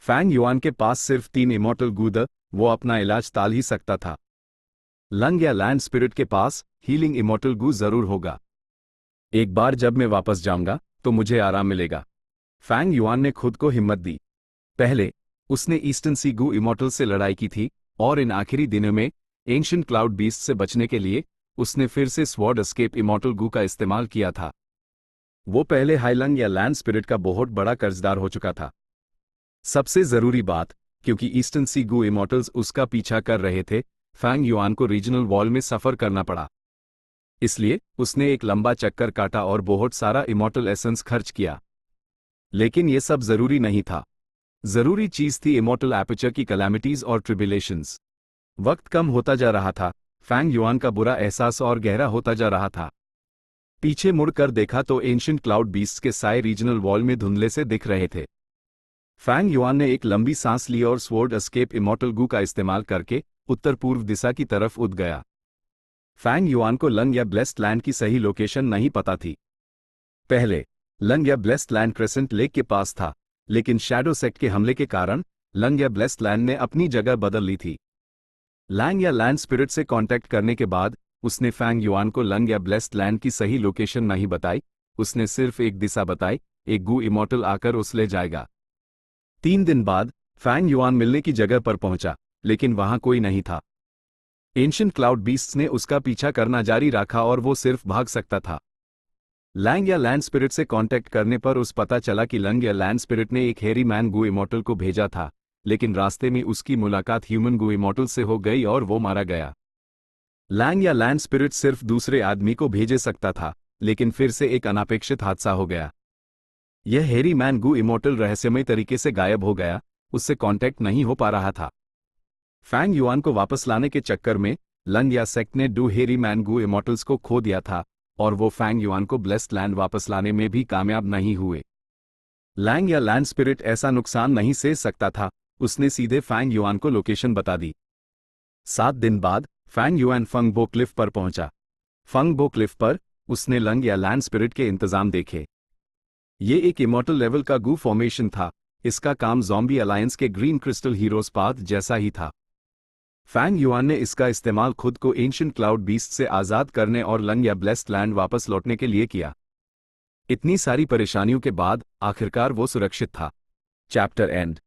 फैंग युआन के पास सिर्फ 3 इमॉर्टल गू वो अपना इलाज टाल ही सकता था। लंग या लैंड स्पिरिट के पास हीलिंग इमॉर्टल गू जरूर होगा। एक बार जब मैं वापस जाऊंगा तो मुझे आराम मिलेगा। फैंग युआन ने खुद को हिम्मत दी। पहले उसने ईस्टर्न सी गू इमॉर्टल से लड़ाई की थी और इन आखिरी दिनों में एंशिएंट क्लाउड बीस्ट से बचने के लिए उसने फिर से स्वॉर्ड एस्केप इमॉर्टल गू का इस्तेमाल किया था। वो पहले हाईलंग या लैंड स्पिरिट का बहुत बड़ा कर्जदार हो चुका था। सबसे जरूरी बात, क्योंकि ईस्टर्न सी गू इमॉर्टल्स उसका पीछा कर रहे थे, फैंग युआन को रीजनल वॉल में सफर करना पड़ा। इसलिए उसने एक लंबा चक्कर काटा और बहुत सारा इमॉर्टल एसेंस खर्च किया। लेकिन यह सब जरूरी नहीं था। जरूरी चीज थी इमॉर्टल एपर्चर की कैलामिटीज और ट्रिब्यूलेशंस। वक्त कम होता जा रहा था। फैंग युआन का बुरा एहसास और गहरा होता जा रहा था। पीछे मुड़कर देखा तो एंशिएंट क्लाउड बीस्ट्स के साए रीजनल वॉल में धुंधले से दिख रहे थे। फैंग युआन ने एक लंबी सांस ली और स्वॉर्ड एस्केप इमॉर्टल गू का इस्तेमाल करके उत्तर पूर्व दिशा की तरफ उड़ गया। फैंग युआन को लंग या ब्लेस्ड लैंड की सही लोकेशन नहीं पता थी। पहले लंग या ब्लेस्ड लैंड क्रेसेंट लेक के पास था, लेकिन शैडो सेक्ट के हमले के कारण लंग या ब्लेस्ड लैंड ने अपनी जगह बदल ली थी। लैंग या लैंड स्पिरिट से कांटेक्ट करने के बाद उसने फैंग युआन को लंग या ब्लेस्ड लैंड की सही लोकेशन नहीं बताई। उसने सिर्फ एक दिशा बताई, एक गू इमॉर्टल आकर उसे ले जाएगा। 3 दिन बाद फैंग युआन मिलने की जगह पर पहुंचा, लेकिन वहां कोई नहीं था। एंशिएंट क्लाउड बीस्ट्स ने उसका पीछा करना जारी रखा और वो सिर्फ भाग सकता था। लैंग या लैंड स्पिरिट से कांटेक्ट करने पर उस पता चला कि लंग या लैंड स्पिरिट ने एक हेरी मैन गू इमॉर्टल को भेजा था, लेकिन रास्ते में उसकी मुलाकात ह्यूमन गू इमॉर्टल से हो गई और वो मारा गया। लैंग या लैंड स्पिरिट सिर्फ दूसरे आदमी को भेजे सकता था, लेकिन फिर से एक अनापेक्षित हादसा हो गया। यह हेरी मैन गू इमॉर्टल रहस्यमय तरीके से गायब हो गया, उससे कांटेक्ट नहीं हो पा रहा था। फैंग युआन को वापस लाने के चक्कर में लंग या सेक्ट ने 2 हेरी मैन गू इमॉर्टल्स को खो दिया था और वो फैंग युआन को ब्लेस्ड लैंड वापस लाने में भी कामयाब नहीं हुए। लैंग या लैंड स्पिरिट ऐसा नुकसान नहीं सह सकता था, उसने सीधे फैंग युआन को लोकेशन बता दी। 7 दिन बाद फैंग युआन फंग बो क्लिफ पर पहुंचा। फंग बो क्लिफ पर उसने लंग या लैंड स्पिरिट के इंतजाम देखे। ये एक इमॉर्टल लेवल का गू फॉर्मेशन था। इसका काम ज़ॉम्बी अलायंस के ग्रीन क्रिस्टल हीरोज पाथ जैसा ही था। फैंग युआन ने इसका इस्तेमाल खुद को एंशिएंट क्लाउड बीस्ट से आज़ाद करने और लंग या ब्लेस्ड लैंड वापस लौटने के लिए किया। इतनी सारी परेशानियों के बाद आखिरकार वो सुरक्षित था। Chapter and.